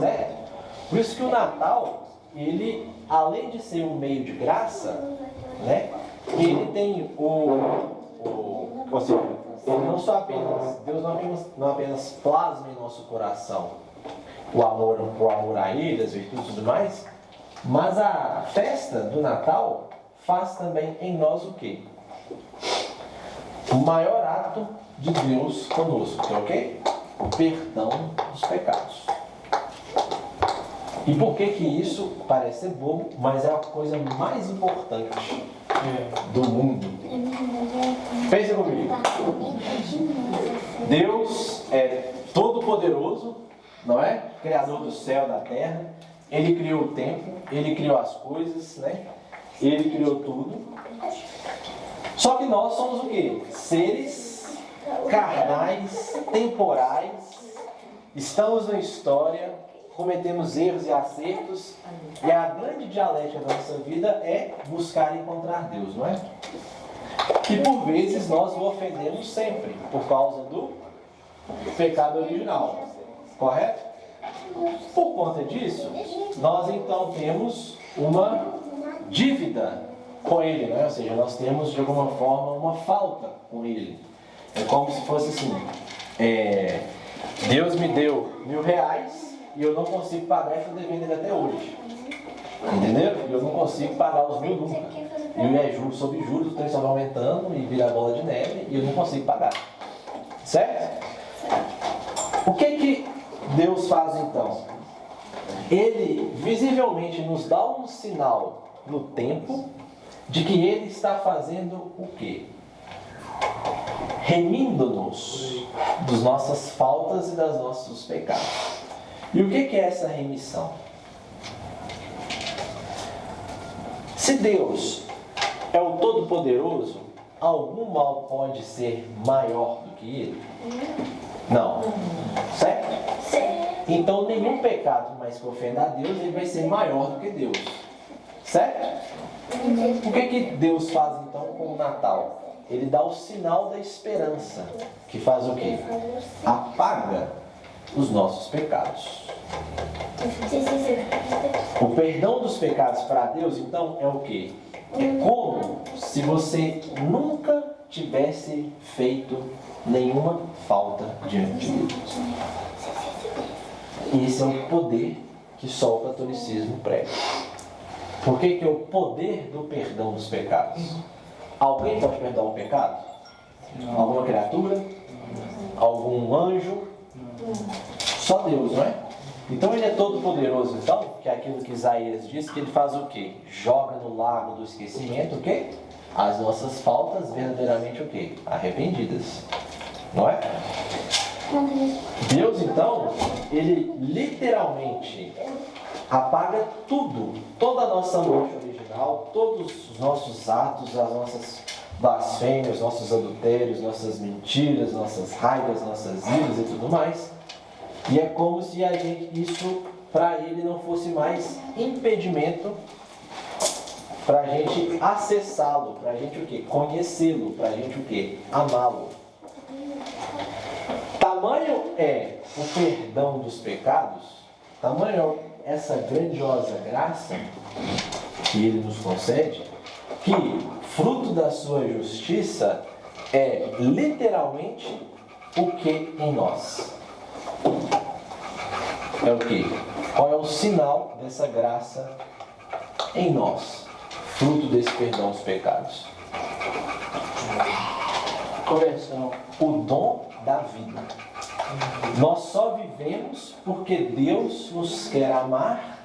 Certo? Por isso que o Natal, ele, além de ser um meio de graça, né, ele tem ou seja, ele não só apenas, Deus não apenas plasma em nosso coração o amor a Ele, as virtudes e tudo mais, mas a festa do Natal faz também em nós o quê? O maior ato de Deus conosco, que é o quê? O perdão dos pecados. E por que isso parece ser bobo, mas é a coisa mais importante do mundo? Pensa comigo. Deus é todo-poderoso, não é? Criador do céu e da terra. Ele criou o tempo, Ele criou as coisas, né? Ele criou tudo. Só que nós somos o quê? Seres carnais, temporais, estamos na história, cometemos erros e acertos, e a grande dialética da nossa vida é buscar encontrar Deus, não é? E por vezes nós o ofendemos sempre, por causa do pecado original, correto? Por conta disso, nós então temos uma dívida com Ele, né? Ou seja, nós temos de alguma forma uma falta com Ele. É como se fosse assim, Deus me deu R$1.000 e eu não consigo pagar e estou devendo ele até hoje. Entendeu? Eu não consigo pagar os 1.000 nunca. E é juros sobre juros, o trem só vai aumentando e vira bola de neve e eu não consigo pagar. Certo? O que Deus faz então? Ele visivelmente nos dá um sinal no tempo de que Ele está fazendo o quê? Remindo-nos das nossas faltas e dos nossos pecados. E o que é essa remissão? Se Deus é o Todo-Poderoso, algum mal pode ser maior do que Ele? Não. Certo? Então nenhum pecado mais que ofenda a Deus, ele vai ser maior do que Deus. Certo? O que Deus faz então com o Natal? Ele dá o sinal da esperança, que faz o quê? Apaga os nossos pecados. O perdão dos pecados para Deus, então, é o quê? É como se você nunca tivesse feito nenhuma falta diante de Deus. Esse é o poder que só o catolicismo prega. Por que é o poder do perdão dos pecados? Alguém pode perdoar o pecado? Alguma criatura? Algum anjo? Só Deus, não é? Então ele é todo poderoso, então, que é aquilo que Isaías diz, que ele faz o quê? Joga no lago do esquecimento o quê? As nossas faltas verdadeiramente o quê? Arrependidas. Não é? Deus, então, ele literalmente apaga tudo, toda a nossa morte original, todos os nossos atos, as nossas blasfêmias, nossos adultérios, nossas mentiras, nossas raivas, nossas iras e tudo mais. E é como se isso para ele não fosse mais impedimento para a gente acessá-lo, para a gente o quê? Conhecê-lo, para a gente o quê? Amá-lo. Tamanho é o perdão dos pecados, tamanho é essa grandiosa graça que ele nos concede, que fruto da sua justiça é literalmente o que em nós? É o que? Qual é o sinal dessa graça em nós? Fruto desse perdão dos pecados. Conversão. O dom da vida. Nós só vivemos porque Deus nos quer amar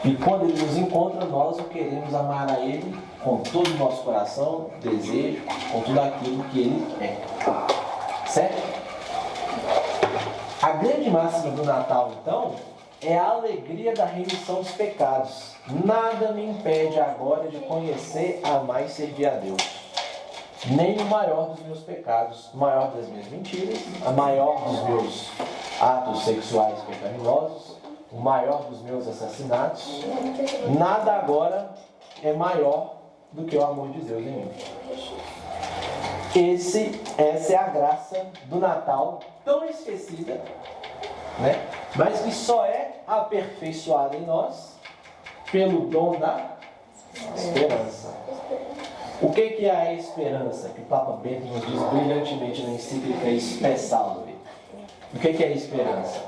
e quando Ele nos encontra, nós o queremos amar a Ele com todo o nosso coração, desejo, com tudo aquilo que Ele é. Certo? A grande máxima do Natal, então, é a alegria da remissão dos pecados. Nada me impede agora de conhecer, amar e servir a Deus. Nem o maior dos meus pecados, o maior das minhas mentiras, a maior dos meus atos sexuais pecaminosos, o maior dos meus assassinatos. Nada agora é maior do que o amor de Deus em mim. Essa é a graça do Natal, tão esquecida, né? Mas que só é aperfeiçoada em nós pelo dom da esperança. O que é a esperança? Que o Papa Bento nos diz brilhantemente na encíclica Spe Salve. O que é a esperança?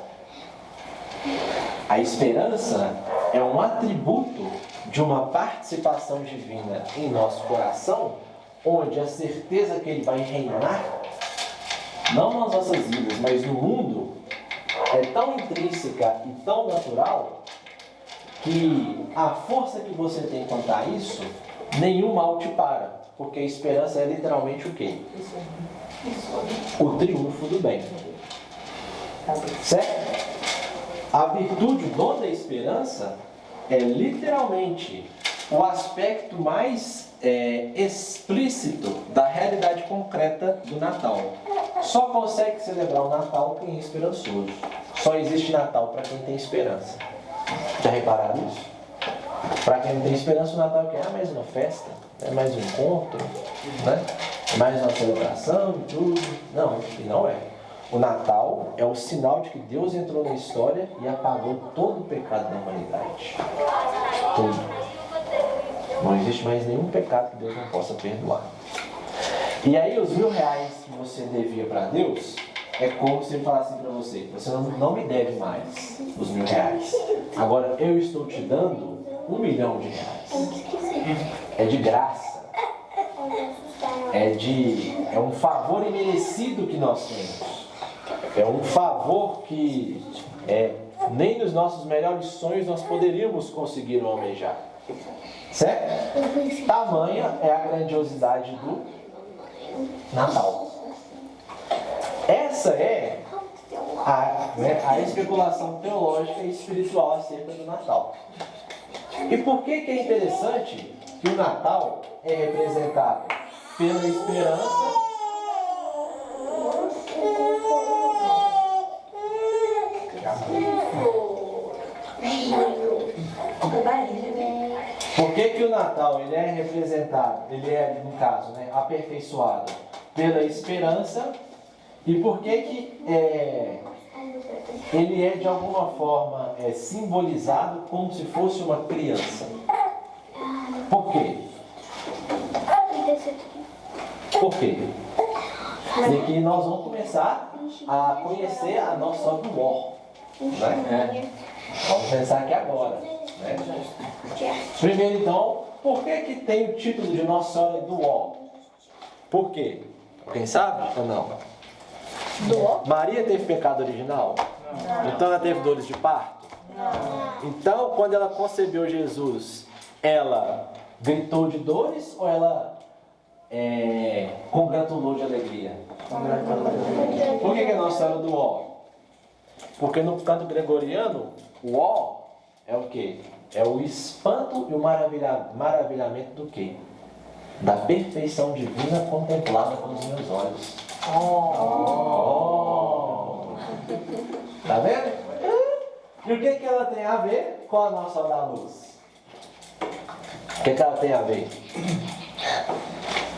A esperança é um atributo de uma participação divina em nosso coração, onde a certeza que Ele vai reinar, não nas nossas vidas, mas no mundo, é tão intrínseca e tão natural, que a força que você tem quanto a isso, nenhum mal te para, porque a esperança é literalmente o quê? O triunfo do bem. Certo? A virtude, o dom da esperança, é literalmente o aspecto mais explícito da realidade concreta do Natal. Só consegue celebrar o Natal quem é esperançoso. Só existe Natal para quem tem esperança. Já repararam isso? Para quem não tem esperança, o Natal é mais uma festa, é mais um encontro, né? É mais uma celebração e tudo. Não, e não é. O Natal é o sinal de que Deus entrou na história e apagou todo o pecado da humanidade. Todo. Não existe mais nenhum pecado que Deus não possa perdoar. E aí os R$1.000 que você devia para Deus, é como se ele falasse assim para você: você não me deve mais os R$1.000. Agora eu estou te dando R$1.000.000. É de graça. É um favor imerecido que nós temos. É um favor que nem nos nossos melhores sonhos nós poderíamos conseguir almejar. Certo? Tamanha é a grandiosidade do Natal. Essa é a especulação teológica e espiritual acerca do Natal. E por que é interessante que o Natal é representado pela esperança Por que o Natal ele é representado, ele é, no caso, aperfeiçoado pela esperança, e por que ele é de alguma forma simbolizado como se fosse uma criança? Por quê? Por quê? E aqui nós vamos começar a conhecer a Nossa Senhora do Ó. Vamos pensar aqui agora. Primeiro então, por que tem o título de Nossa Senhora do Ó? Por quê? Quem sabe ou não? Maria teve pecado original? Não. Então ela teve dores de parto? Não. Então quando ela concebeu Jesus, ela gritou de dores ou ela congratulou de alegria? Por que é Nossa Senhora do Ó? Porque no canto gregoriano, o Ó é o quê? É o espanto e o maravilhamento do quê? Da perfeição divina contemplada com os meus olhos. Tá vendo? E o que ela tem a ver com a Nossa Senhora da Luz? O que ela tem a ver?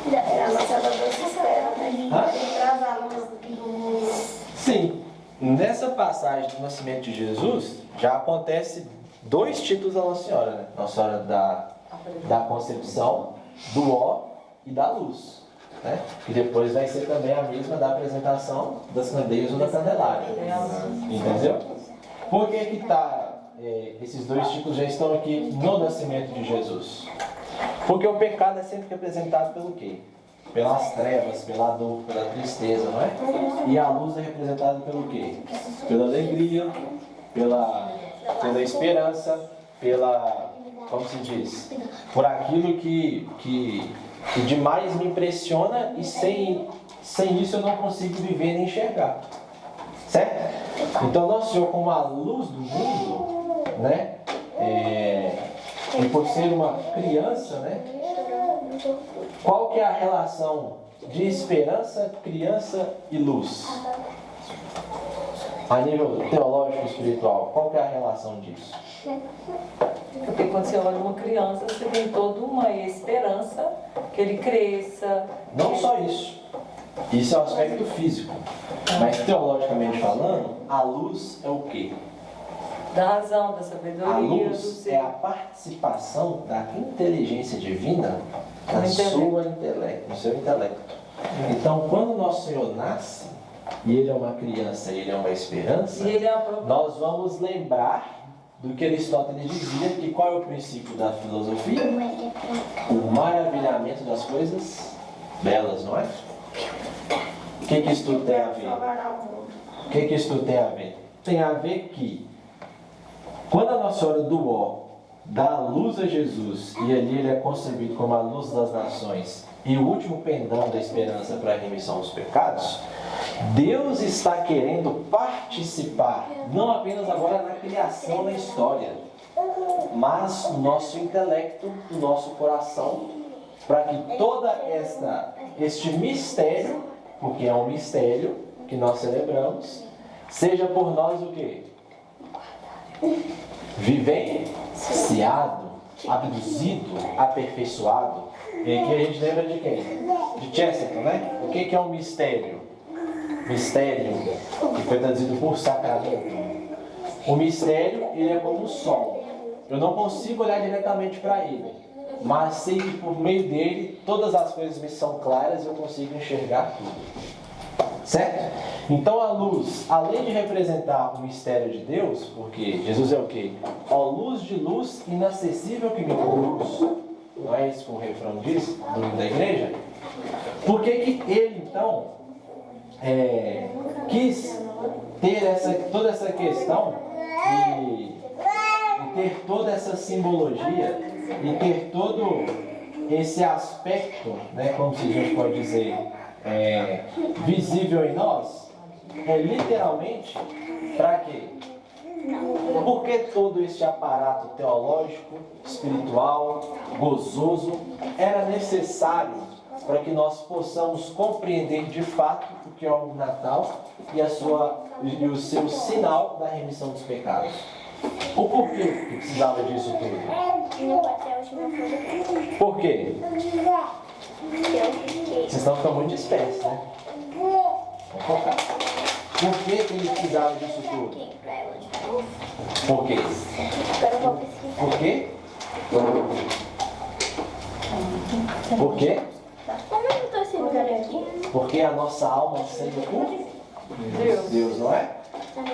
A Nossa Senhora da Luz espera, traz a luz do mundo. Sim. Nessa passagem do nascimento de Jesus, já acontece 2 títulos da Nossa Senhora, Nossa Senhora da Concepção, do Ó e da Luz. Que depois vai ser também a mesma da apresentação das candeias ou da Candelária. Entendeu? Por que esses 2 títulos já estão aqui no nascimento de Jesus? Porque o pecado é sempre representado pelo quê? Pelas trevas, pela dor, pela tristeza, não é? E a luz é representada pelo quê? Pela alegria, pela esperança, como se diz? Por aquilo que de mais me impressiona e sem isso eu não consigo viver nem enxergar. Certo? Então Nosso Senhor, como a luz do mundo, e por ser uma criança, qual que é a relação de esperança, criança e luz? A nível teológico e espiritual, qual que é a relação disso? Porque quando você olha uma criança, você tem toda uma esperança que ele cresça. Não só isso. Isso é um aspecto físico. Mas teologicamente falando, a luz é o quê? Da razão, da sabedoria. A luz é a participação da inteligência divina no seu intelecto. Então, quando Nosso Senhor nasce, e Ele é uma criança, Ele é uma esperança, nós vamos lembrar do que Aristóteles dizia, que qual é o princípio da filosofia? O maravilhamento das coisas belas, não é? O que isso tudo tem a ver? O que isso tudo tem a ver? Tem a ver que quando a Nossa Senhora do Ó dá a luz a Jesus, e ali ele é concebido como a luz das nações e o último pendão da esperança para a remissão dos pecados, Deus está querendo participar, não apenas agora na criação, na história, mas no nosso intelecto, no nosso coração, para que todo este mistério, porque é um mistério que nós celebramos, seja por nós o quê? Vivenciado, abduzido, aperfeiçoado. E aqui a gente lembra de quem? De Chesterton, né? O que é um mistério? Mistério, que foi traduzido por sacramento. O mistério, ele é como o sol. Eu não consigo olhar diretamente para ele, mas sei que por meio dele todas as coisas me são claras e eu consigo enxergar tudo. Certo? Então a luz, além de representar o mistério de Deus, porque Jesus é o quê? Ó luz de luz, inacessível que me conduz. Não é isso que o refrão diz do hino da igreja? Por que que ele, então, quis ter toda essa questão e ter toda essa simbologia e ter todo esse aspecto, né, como se a gente pode dizer, visível em nós? Literalmente, para quê? Por que todo esse aparato teológico, espiritual, gozoso, era necessário para que nós possamos compreender de fato o que é o Natal e o seu sinal da remissão dos pecados? O porquê que precisava disso tudo? Por quê? Vocês estão ficando muito dispersos, né? Vamos focar. Por que ele precisava disso tudo? Por quê? Por quê? Por quê? Porque a nossa alma sendo por Deus, não é?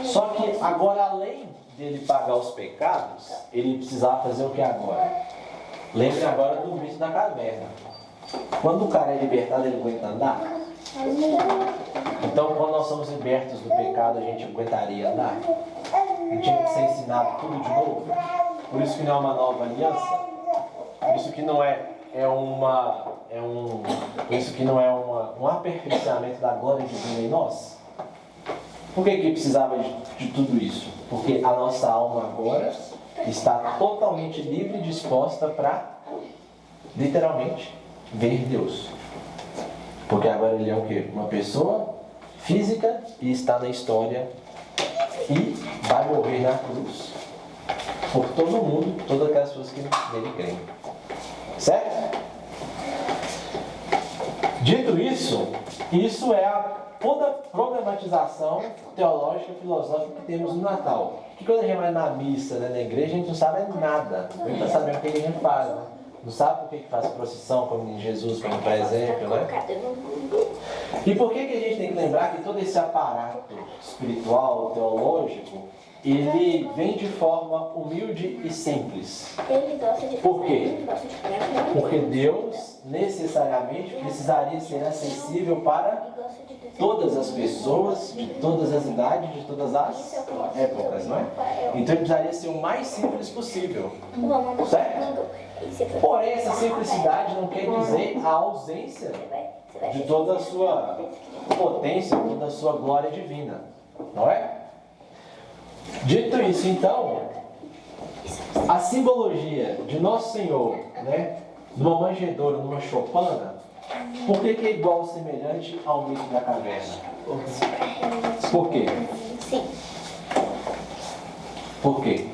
Só que agora, além dele pagar os pecados, ele precisava fazer o que agora? Lembre agora do mito da caverna. Quando o cara é libertado, ele aguenta andar? Então, quando nós somos libertos do pecado, a gente aguentaria andar? A gente tinha que ser ensinado tudo de novo? Por isso que não é uma nova aliança? Por isso que não um aperfeiçoamento da glória divina em nós? Por que precisava de tudo isso? Porque a nossa alma agora está totalmente livre e disposta para, literalmente, ver Deus. Porque agora ele é o quê? Uma pessoa física e está na história e vai morrer na cruz por todo mundo, todas aquelas pessoas que nele creem. Certo? Dito isso, isso é toda a problematização teológica, filosófica que temos no Natal. Que quando a gente vai na missa, né, na igreja, a gente não sabe nada. A gente não sabe o que a gente faz, né? Não sabe por que faz procissão como em Jesus, como por exemplo, né? E por que a gente tem que lembrar que todo esse aparato espiritual, teológico, ele vem de forma humilde e simples? Por quê? Porque Deus necessariamente precisaria ser acessível para todas as pessoas, de todas as idades, de todas as épocas, não é? Então ele precisaria ser o mais simples possível, certo? Porém, essa simplicidade não quer dizer a ausência de toda a sua potência, toda a sua glória divina, não é? Dito isso, então, a simbologia de Nosso Senhor, né, numa manjedoura, numa choupana, por que é igual ou semelhante ao mito da caverna? Por quê? Sim. Por quê?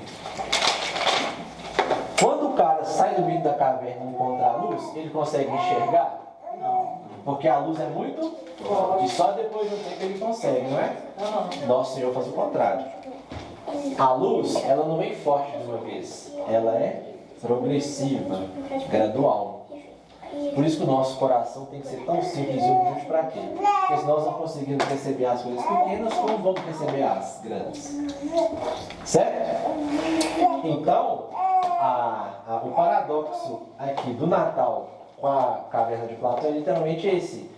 Quando o cara sai do mito da caverna e encontra a luz, ele consegue enxergar? Não. Porque a luz é muito forte. E só depois de um tempo ele consegue, não é? Nosso Senhor faz o contrário. A luz, ela não vem forte de uma vez. Ela é progressiva, gradual. Por isso que o nosso coração tem que ser tão simples e humilde para quê? Porque se nós não conseguimos receber as coisas pequenas, como vamos receber as grandes? Certo? Então, o paradoxo aqui do Natal com a caverna de Platão é literalmente esse.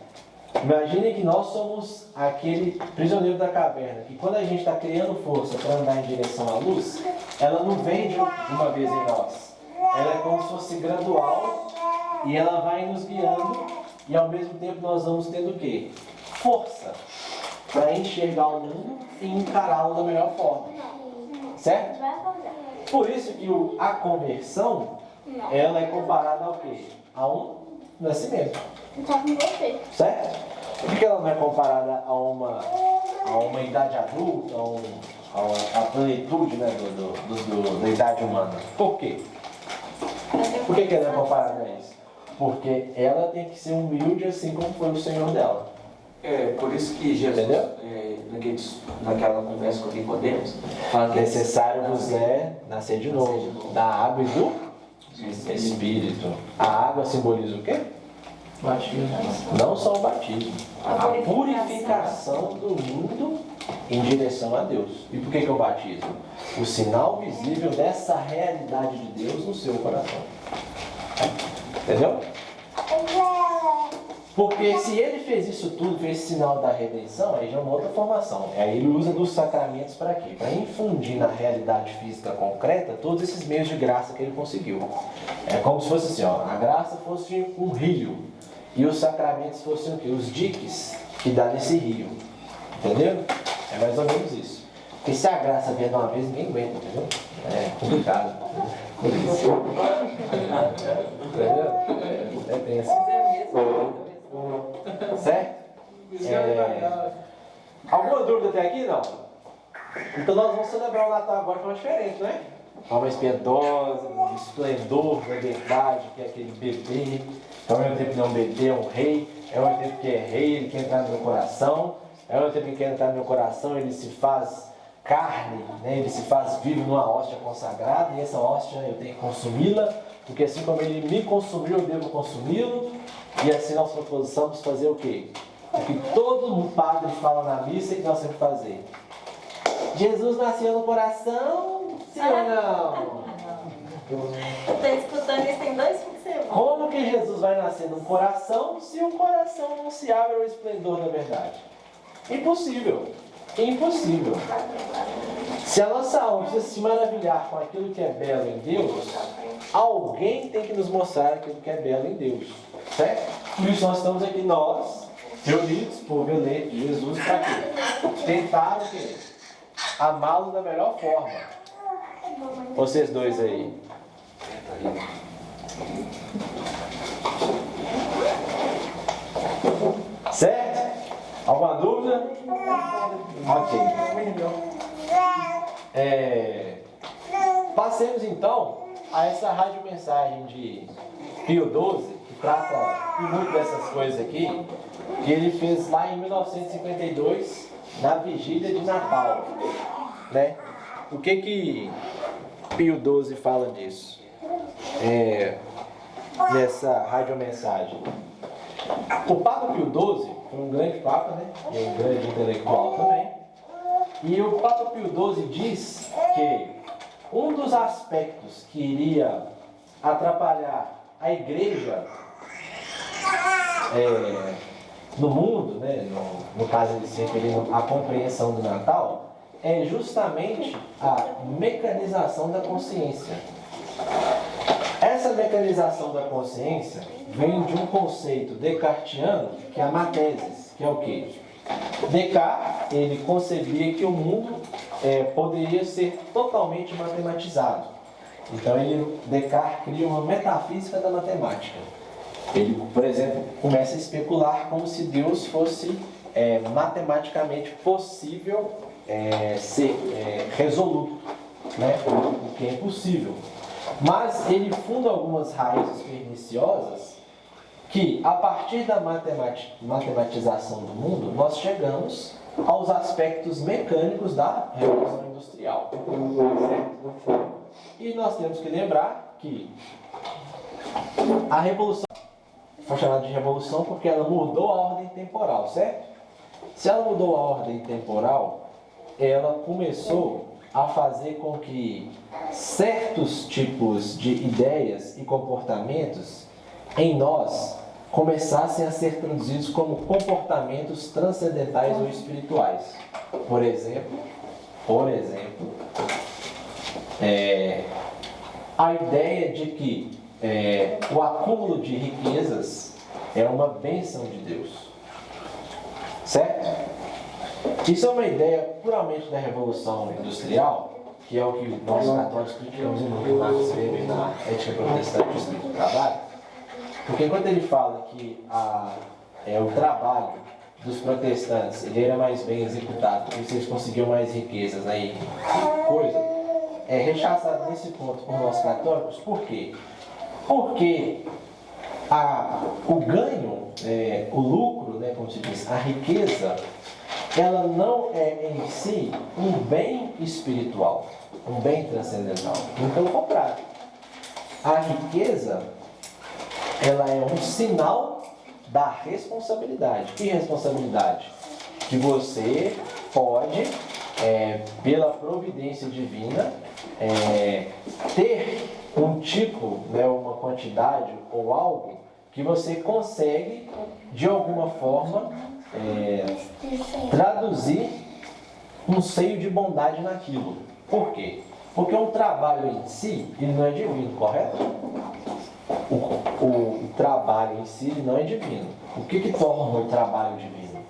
Imagine que nós somos aquele prisioneiro da caverna, que quando a gente está criando força para andar em direção à luz, ela não vem de uma vez em nós. Ela é como se fosse gradual e ela vai nos guiando e ao mesmo tempo nós vamos tendo o quê? Força para enxergar o mundo e encará-lo da melhor forma. Certo? Por isso que a conversão, ela é comparada ao quê? A um nascimento. Certo? Por que ela não é comparada a uma idade adulta, a plenitude, né, da idade humana? Por quê? Por que ela é comparada a isso? Porque ela tem que ser humilde assim como foi o Senhor dela. É, por isso que Jesus, naquela conversa com Nicodemos, fala que necessário vos é nascer de novo, da água e do Espírito. A água simboliza o quê? Batismo. Não só o batismo, a purificação do mundo em direção a Deus. E por que o batismo? O sinal visível dessa realidade de Deus no seu coração. Entendeu? Porque se ele fez isso tudo, fez esse sinal da redenção, aí já é uma outra formação. Aí ele usa dos sacramentos para quê? Para infundir na realidade física concreta todos esses meios de graça que ele conseguiu. É como se fosse assim, ó, a graça fosse um rio e os sacramentos fossem o quê? Os diques que dá nesse rio. Entendeu? É mais ou menos isso. Porque se a graça vier de uma vez, ninguém aguenta, entendeu? É complicado. Por isso. Entendeu? É tenso. Certo? Alguma dúvida até aqui? Não? Então nós vamos celebrar o Natal agora de forma diferente, né? Forma espiedosa, o esplendor da verdade, que é aquele bebê. Então, ao mesmo tempo que não é um bebê, é um rei. Ao mesmo tempo que é rei, ele quer entrar no meu coração. Ao mesmo tempo que quer entrar no meu coração, ele se faz carne, né? Ele se faz vivo numa hóstia consagrada. E essa hóstia eu tenho que consumi-la, porque assim como ele me consumiu, eu devo consumi-lo. E assim nós possamos fazer o quê? O que todo padre fala na missa e que nós sempre fazemos. Jesus nasceu no coração, sim ou não? Eu estou escutando isso tem 2 fins de semana. Como que Jesus vai nascer no coração se o coração não se abre ao esplendor da verdade? Impossível. Impossível. Se a nossa alma precisa se maravilhar com aquilo que é belo em Deus, alguém tem que nos mostrar aquilo que é belo em Deus. Certo? Por isso nós estamos aqui, nós, reunidos, povo eleito de Jesus, para quê? Tentar o quê? Amá-lo da melhor forma. Vocês dois aí. Certo? Alguma dúvida? Ok. Passemos então a essa radiomensagem de Pio XII, que trata muito dessas coisas aqui, que ele fez lá em 1952, na vigília de Natal. Né? O que Pio XII fala disso? Nessa radiomensagem. O Papa Pio XII foi um grande Papa, né? E um grande intelectual também. E o Papa Pio XII diz que um dos aspectos que iria atrapalhar a Igreja no mundo, né? No caso ele se referindo à compreensão do Natal, é justamente a mecanização da consciência. Essa mecanização da consciência vem de um conceito descartiano, que é a matesis, que é o quê? Descartes, ele concebia que o mundo poderia ser totalmente matematizado. Então, Descartes cria uma metafísica da matemática. Ele, por exemplo, começa a especular como se Deus fosse matematicamente possível ser resoluto, né? O que é impossível. Mas ele funda algumas raízes perniciosas que, a partir da matematização do mundo, nós chegamos aos aspectos mecânicos da Revolução Industrial. Certo? E nós temos que lembrar que a Revolução foi chamada de Revolução porque ela mudou a ordem temporal, certo? Se ela mudou a ordem temporal, ela começou a fazer com que certos tipos de ideias e comportamentos em nós começassem a ser traduzidos como comportamentos transcendentais ou espirituais. Por exemplo, a ideia de que o acúmulo de riquezas é uma bênção de Deus. Certo? Isso é uma ideia puramente da Revolução Industrial, que é o que nós católicos criticamos muito Marx Weber na Ética Protestante do Espírito do Trabalho. Porque quando ele fala que o trabalho dos protestantes ele era mais bem executado, porque eles conseguiam mais riquezas, né, é rechaçado nesse ponto por nós católicos. Por quê? Porque o ganho, o lucro, né, como se diz, a riqueza, ela não é em si um bem espiritual, um bem transcendental. Muito pelo contrário. A riqueza, ela é um sinal da responsabilidade. Que responsabilidade? Que você pode, pela providência divina, ter um tipo, né, uma quantidade ou algo que você consegue, de alguma forma, traduzir um seio de bondade naquilo. Por quê? Porque um trabalho em si, ele não é divino, correto? O trabalho em si, ele não é divino. O que torna o trabalho divino?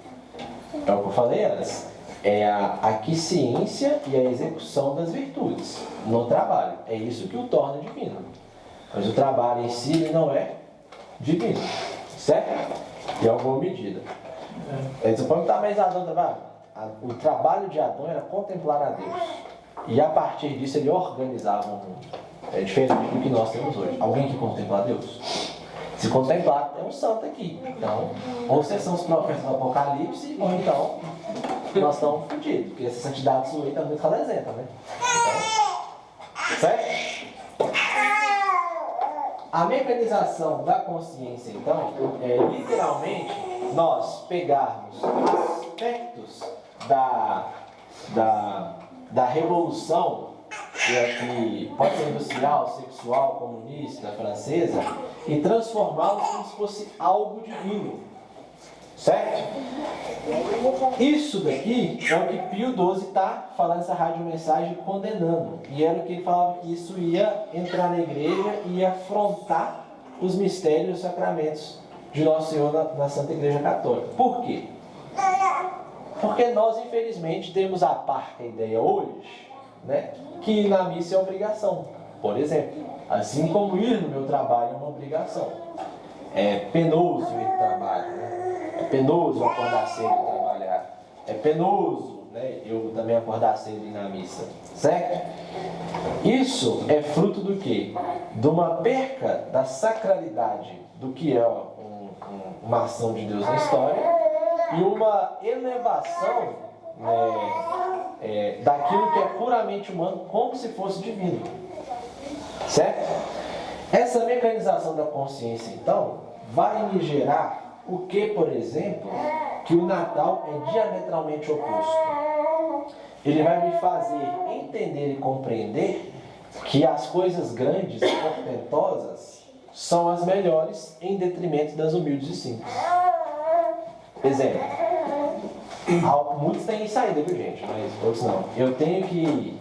É o que eu falei antes. É a aquiescência e a execução das virtudes no trabalho. É isso que o torna divino. Mas o trabalho em si, ele não é divino. Certo? Em alguma medida. Aí você pode estar mais Adão trabalho. O trabalho de Adão era contemplar a Deus. E a partir disso ele organizava o mundo. É diferente do que nós temos hoje. Alguém que contempla a Deus. Se contemplar, tem um santo aqui. Então, ou vocês são os profetas do Apocalipse, ou então nós estamos fodidos. Porque essa santidade sua aí está muito calesenta, né? Então, certo? A mecanização da consciência, então, é literalmente nós pegarmos aspectos da revolução, que pode ser industrial, sexual, comunista, francesa, e transformá-los como se fosse algo divino. Certo? Isso daqui é o que Pio XII está falando nessa radiomensagem condenando. E era o que ele falava que isso ia entrar na igreja e ia afrontar os mistérios e os sacramentos de Nosso Senhor na Santa Igreja Católica. Por quê? Porque nós, infelizmente, temos a parca ideia hoje, né, que ir na missa é obrigação. Por exemplo, assim como ir no meu trabalho é uma obrigação. É penoso ir no trabalho, né? É penoso acordar cedo e trabalhar. É penoso, né, eu também acordar cedo e ir na missa. Certo? Isso é fruto do quê? De uma perca da sacralidade do que é uma ação de Deus na história e uma elevação, daquilo que é puramente humano como se fosse divino. Certo? Essa mecanização da consciência, então, vai me gerar o que, por exemplo, que o Natal é diametralmente oposto. Ele vai me fazer entender e compreender que as coisas grandes e portentosas são as melhores em detrimento das humildes e simples. Exemplo. Muitos têm saída, viu, gente? Mas outros não. Eu tenho que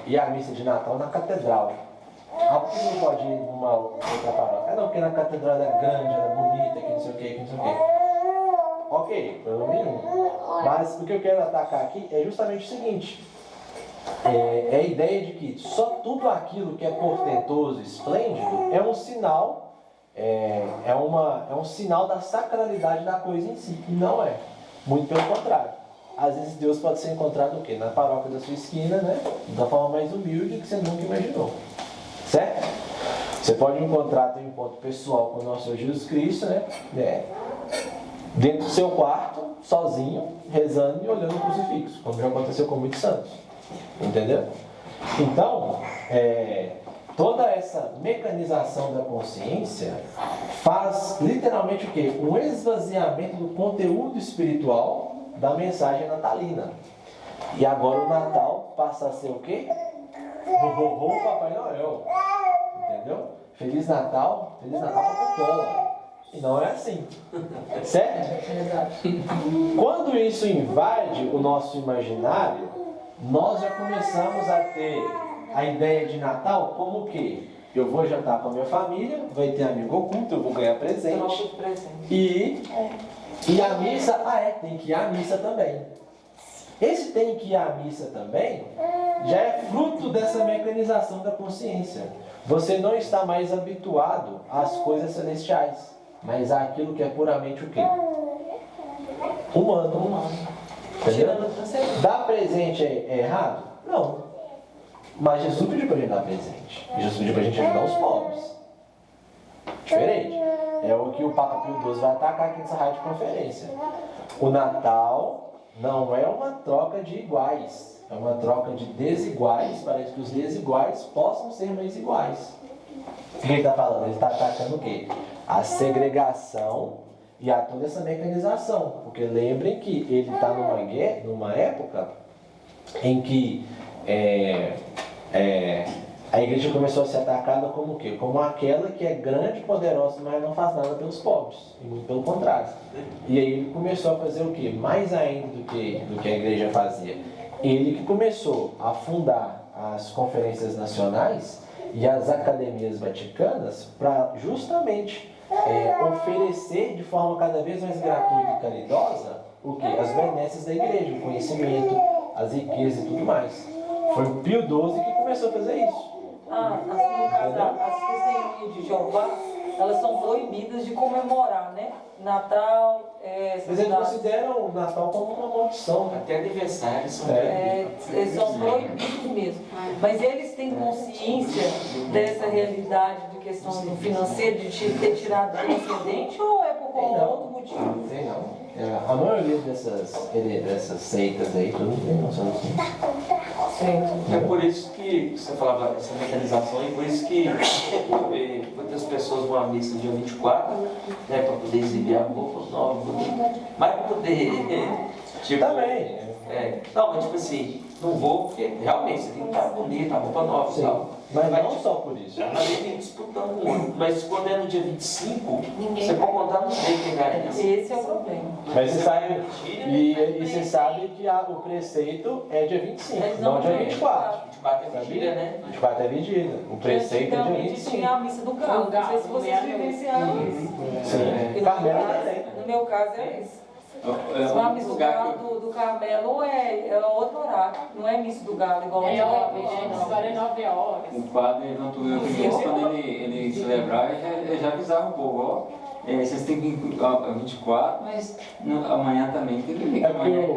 ir à missa de Natal na catedral. Por que não pode ir numa outra paróquia? Não, porque na catedral é grande, ela é bonita, que não sei o que, que não sei o que. Ok, problema nenhum. Mas o que eu quero atacar aqui é justamente o seguinte. É a ideia de que só tudo aquilo que é portentoso, esplêndido, é um sinal, é um sinal da sacralidade da coisa em si. E não é. Muito pelo contrário. Às vezes Deus pode ser encontrado o quê? Na paróquia da sua esquina, né? Da forma mais humilde que você nunca imaginou. Certo? Você pode encontrar, ter um encontro pessoal com o nosso Senhor Jesus Cristo, né? Dentro do seu quarto, sozinho, rezando e olhando o crucifixo, como já aconteceu com muitos santos. Entendeu? Então, toda essa mecanização da consciência faz literalmente o quê? Um esvaziamento do conteúdo espiritual da mensagem natalina. E agora o Natal passa a ser o quê? Ho, Papai Noel. Entendeu? Feliz Natal com cola. E não é assim. Certo? Quando isso invade o nosso imaginário, nós já começamos a ter a ideia de Natal como o quê? Eu vou jantar com a minha família, vai ter amigo oculto, eu vou ganhar presente. E a missa, tem que ir à missa também. Esse tem que ir à missa também já é fruto dessa mecanização da consciência. Você não está mais habituado às coisas celestiais, mas àquilo que é puramente o quê? Humano. Entendeu? Dar presente é errado? Não. Mas Jesus pediu pra gente dar presente. Jesus pediu pra gente ajudar os pobres. Diferente. É o que o Papa Pio XII vai atacar aqui nessa rádio conferência. O Natal não é uma troca de iguais. É uma troca de desiguais para que os desiguais possam ser mais iguais. O que ele está falando? Ele está atacando o quê? A segregação E há toda essa mecanização, porque lembrem que ele está numa época em que a igreja começou a ser atacada como o quê? Como aquela que é grande, poderosa, mas não faz nada pelos pobres, e muito pelo contrário. E aí ele começou a fazer o quê? Mais ainda do que a igreja fazia. Ele que começou a fundar as conferências nacionais e as academias vaticanas para justamente oferecer de forma cada vez mais gratuita e caridosa o quê? As benesses da igreja, o conhecimento, as riquezas e tudo mais. Foi o Pio XII que começou a fazer isso. No caso, as testemunhas de Jeová, elas são proibidas de comemorar, né? Natal, Mas eles consideram o Natal como uma maldição. Até aniversário são eles são proibidos mesmo. Mas eles têm consciência dessa realidade de questão do financeiro, de ter tirado do excedente, ou é por algum outro motivo? Não tem não. A maioria dessas seitas aí, tudo não tem noção disso. É por isso que você falava essa mecanização, e por isso que muitas pessoas vão à missa dia 24, né, para poder exibir a roupa nova, mas para poder. Tipo, Também. Não, mas tipo assim, não vou, porque realmente você tem que estar bonita, a roupa nova e tal. Mas não tipo, só por isso. Mas ele tem disputando o outro. Mas quando é no dia 25, você pode contar no sei quem ganha. Esse é o problema. Mas você sabe, e você sabe que o preceito é dia 25, não dia 24. 24 é vigília, né? 24 é vigília. O preceito é dia Antigamente 25. tinha a missa do galo. Não sei se vocês vivenciaram isso. Sim. Carmelo também. No meu caso é isso. A missa do lugar galo do Carmelo é outro horário. Não é missa do galo igual a Agora é 9 horas. O padre Antônio Cristo, quando ele celebrava, ele já avisava o povo, ó. Vocês têm que ir a 24, mas amanhã também tem que vir. É porque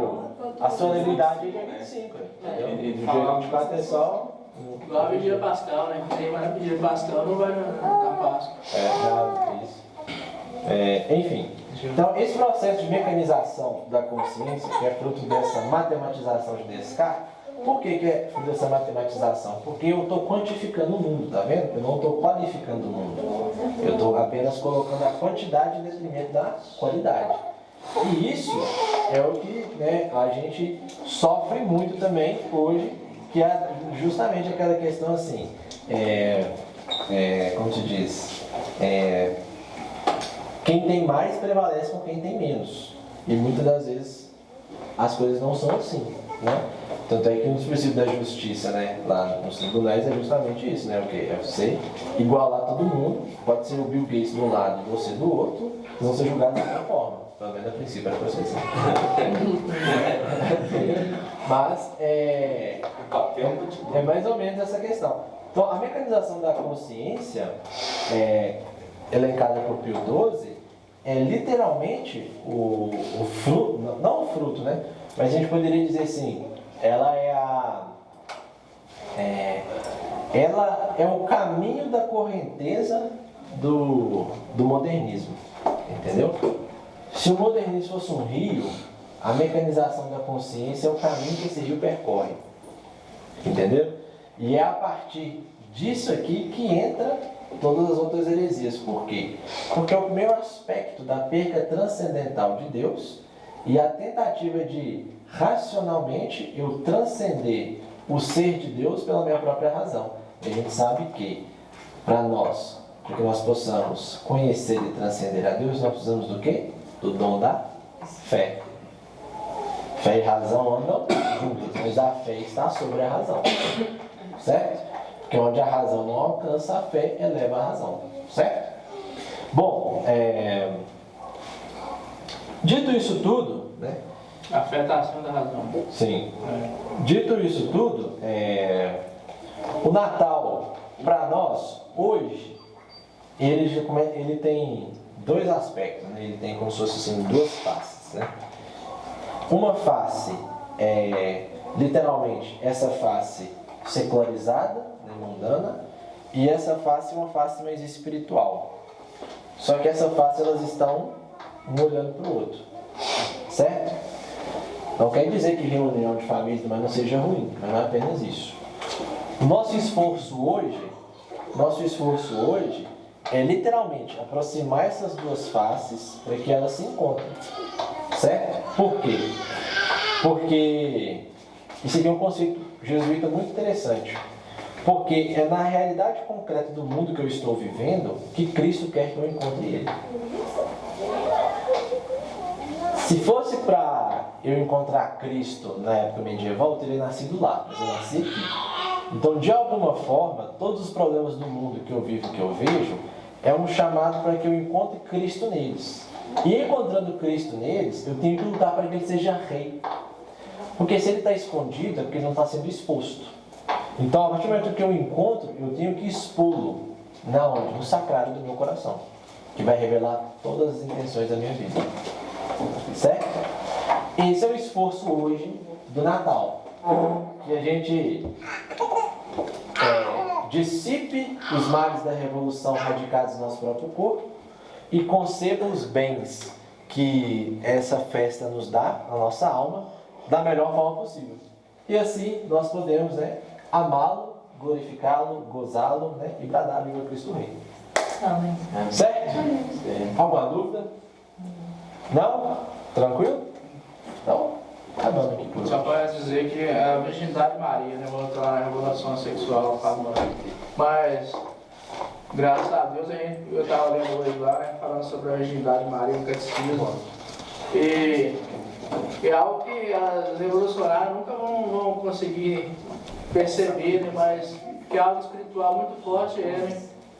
a solenidade é dia 25. Entendeu? O dia 24 é só. Igual a vigília pascal, né? Quem vai na vigília pascal não vai na Páscoa. Isso. Enfim. Então, esse processo de mecanização da consciência, que é fruto dessa matematização de Descartes, por que é fruto dessa matematização? Porque eu estou quantificando o mundo, tá vendo? Eu não estou qualificando o mundo. Eu estou apenas colocando a quantidade em detrimento da qualidade. E isso é o que, né, a gente sofre muito também hoje, que é justamente aquela questão assim, como se diz, quem tem mais prevalece com quem tem menos. E muitas das vezes as coisas não são assim, né? Tanto é que um dos princípios da justiça, né, lá nos tribunais é justamente isso, né? O quê? É você igualar todo mundo, pode ser o Bill Gates de um lado e você do outro, eles vão ser julgados da mesma forma. Pelo menos a princípio era pra ser assim. Mas é mais ou menos essa questão. Então, a mecanização da consciência, elencada por Pio XII, é literalmente o fruto, não o fruto, né? Mas a gente poderia dizer assim, ela é o caminho da correnteza do modernismo, entendeu? Se o modernismo fosse um rio, a mecanização da consciência é o caminho que esse rio percorre, entendeu? E é a partir disso aqui que entra todas as outras heresias. Por quê? Porque é o primeiro aspecto da perca transcendental de Deus e a tentativa de, racionalmente, eu transcender o ser de Deus pela minha própria razão. E a gente sabe que, para que nós possamos conhecer e transcender a Deus, nós precisamos do quê? Do dom da fé. Fé e razão andam juntas, mas a fé está sobre a razão. Certo? Porque onde a razão não alcança, a fé eleva a razão. Certo? Bom, dito isso tudo, né? A fé está acima da razão. Sim. Dito isso tudo, o Natal, para nós, hoje, ele tem dois aspectos, né? Ele tem como se fosse assim, duas faces, né? Uma face literalmente, essa face secularizada, né, mundana, e essa face é uma face mais espiritual. Só que essa face, elas estão um olhando para o outro, certo? Não quer dizer que reunião de família não seja ruim, mas não é apenas isso. Nosso esforço hoje é literalmente aproximar essas duas faces para que elas se encontrem. Certo? Por quê? Porque isso aqui é um conceito jesuíta muito interessante. Porque é na realidade concreta do mundo que eu estou vivendo que Cristo quer que eu encontre Ele. Se fosse para eu encontrar Cristo na época medieval, eu teria nascido lá, mas eu nasci aqui. Então, de alguma forma, todos os problemas do mundo que eu vivo, que eu vejo, é um chamado para que eu encontre Cristo neles. E encontrando Cristo neles, eu tenho que lutar para que Ele seja rei. Porque se Ele está escondido, é porque Ele não está sendo exposto. Então, a partir do momento que eu encontro, eu tenho que expô-lo. Na onde? No sacrário do meu coração, que vai revelar todas as intenções da minha vida. Certo? Esse é o esforço hoje do Natal. Que a gente dissipe os males da revolução radicados no nosso próprio corpo e conceda os bens que essa festa nos dá, na nossa alma, da melhor forma possível. E assim nós podemos, amá-lo, glorificá-lo, gozá-lo, e bradar viva Cristo Rei. Amém. Certo? Alguma dúvida? Não? Tranquilo? Então, acabando aqui por hoje. Só para dizer que a virgindade de Maria, né? Vou entrar na revelação sexual, mas graças a Deus eu estava lendo hoje lá, falando sobre a virgindade de Maria, o catecismo. E é algo que as revolucionárias nunca vão conseguir perceber, mas que é algo espiritual muito forte,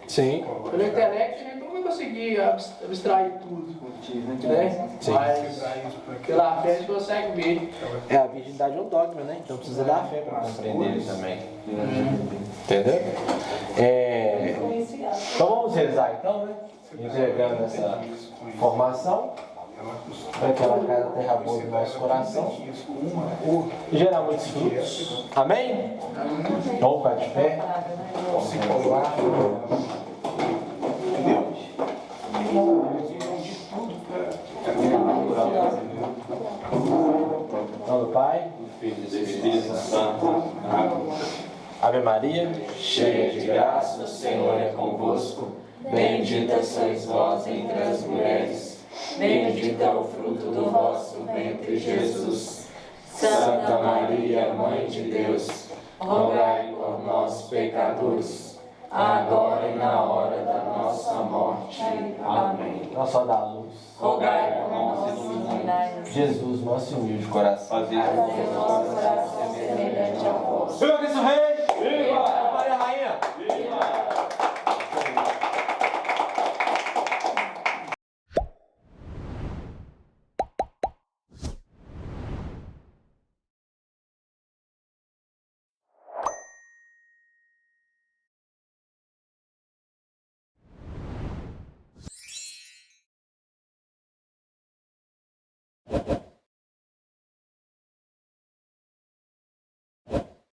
Sim. Pelo intelecto a gente não vai conseguir abstrair tudo, né? Sim. Mas pela fé a gente consegue ver. A virgindade é um dogma, né? Então precisa da fé para compreender ele também. Entendeu? Então vamos rezar então, né? Entregando essa formação para que ela caia na terra boa do nosso coração e gerar muitos frutos. Amém? Vamos ficar de pé. Vamos rezar. Em nome do Pai, do Filho e do Espírito Santo. Ave Maria, cheia de graça, o Senhor é convosco. Bendita sois vós entre as mulheres. Bendito é o fruto do vosso ventre, Jesus. Santa Maria, Mãe de Deus, rogai por nós, pecadores, agora e na hora da nossa morte. Amém. Nossa da luz, Rogai por nós, iluminai-nos. Jesus, nosso humilde coração. Fazer o nosso coração semelhante ao vosso. Viva Cristo Rei!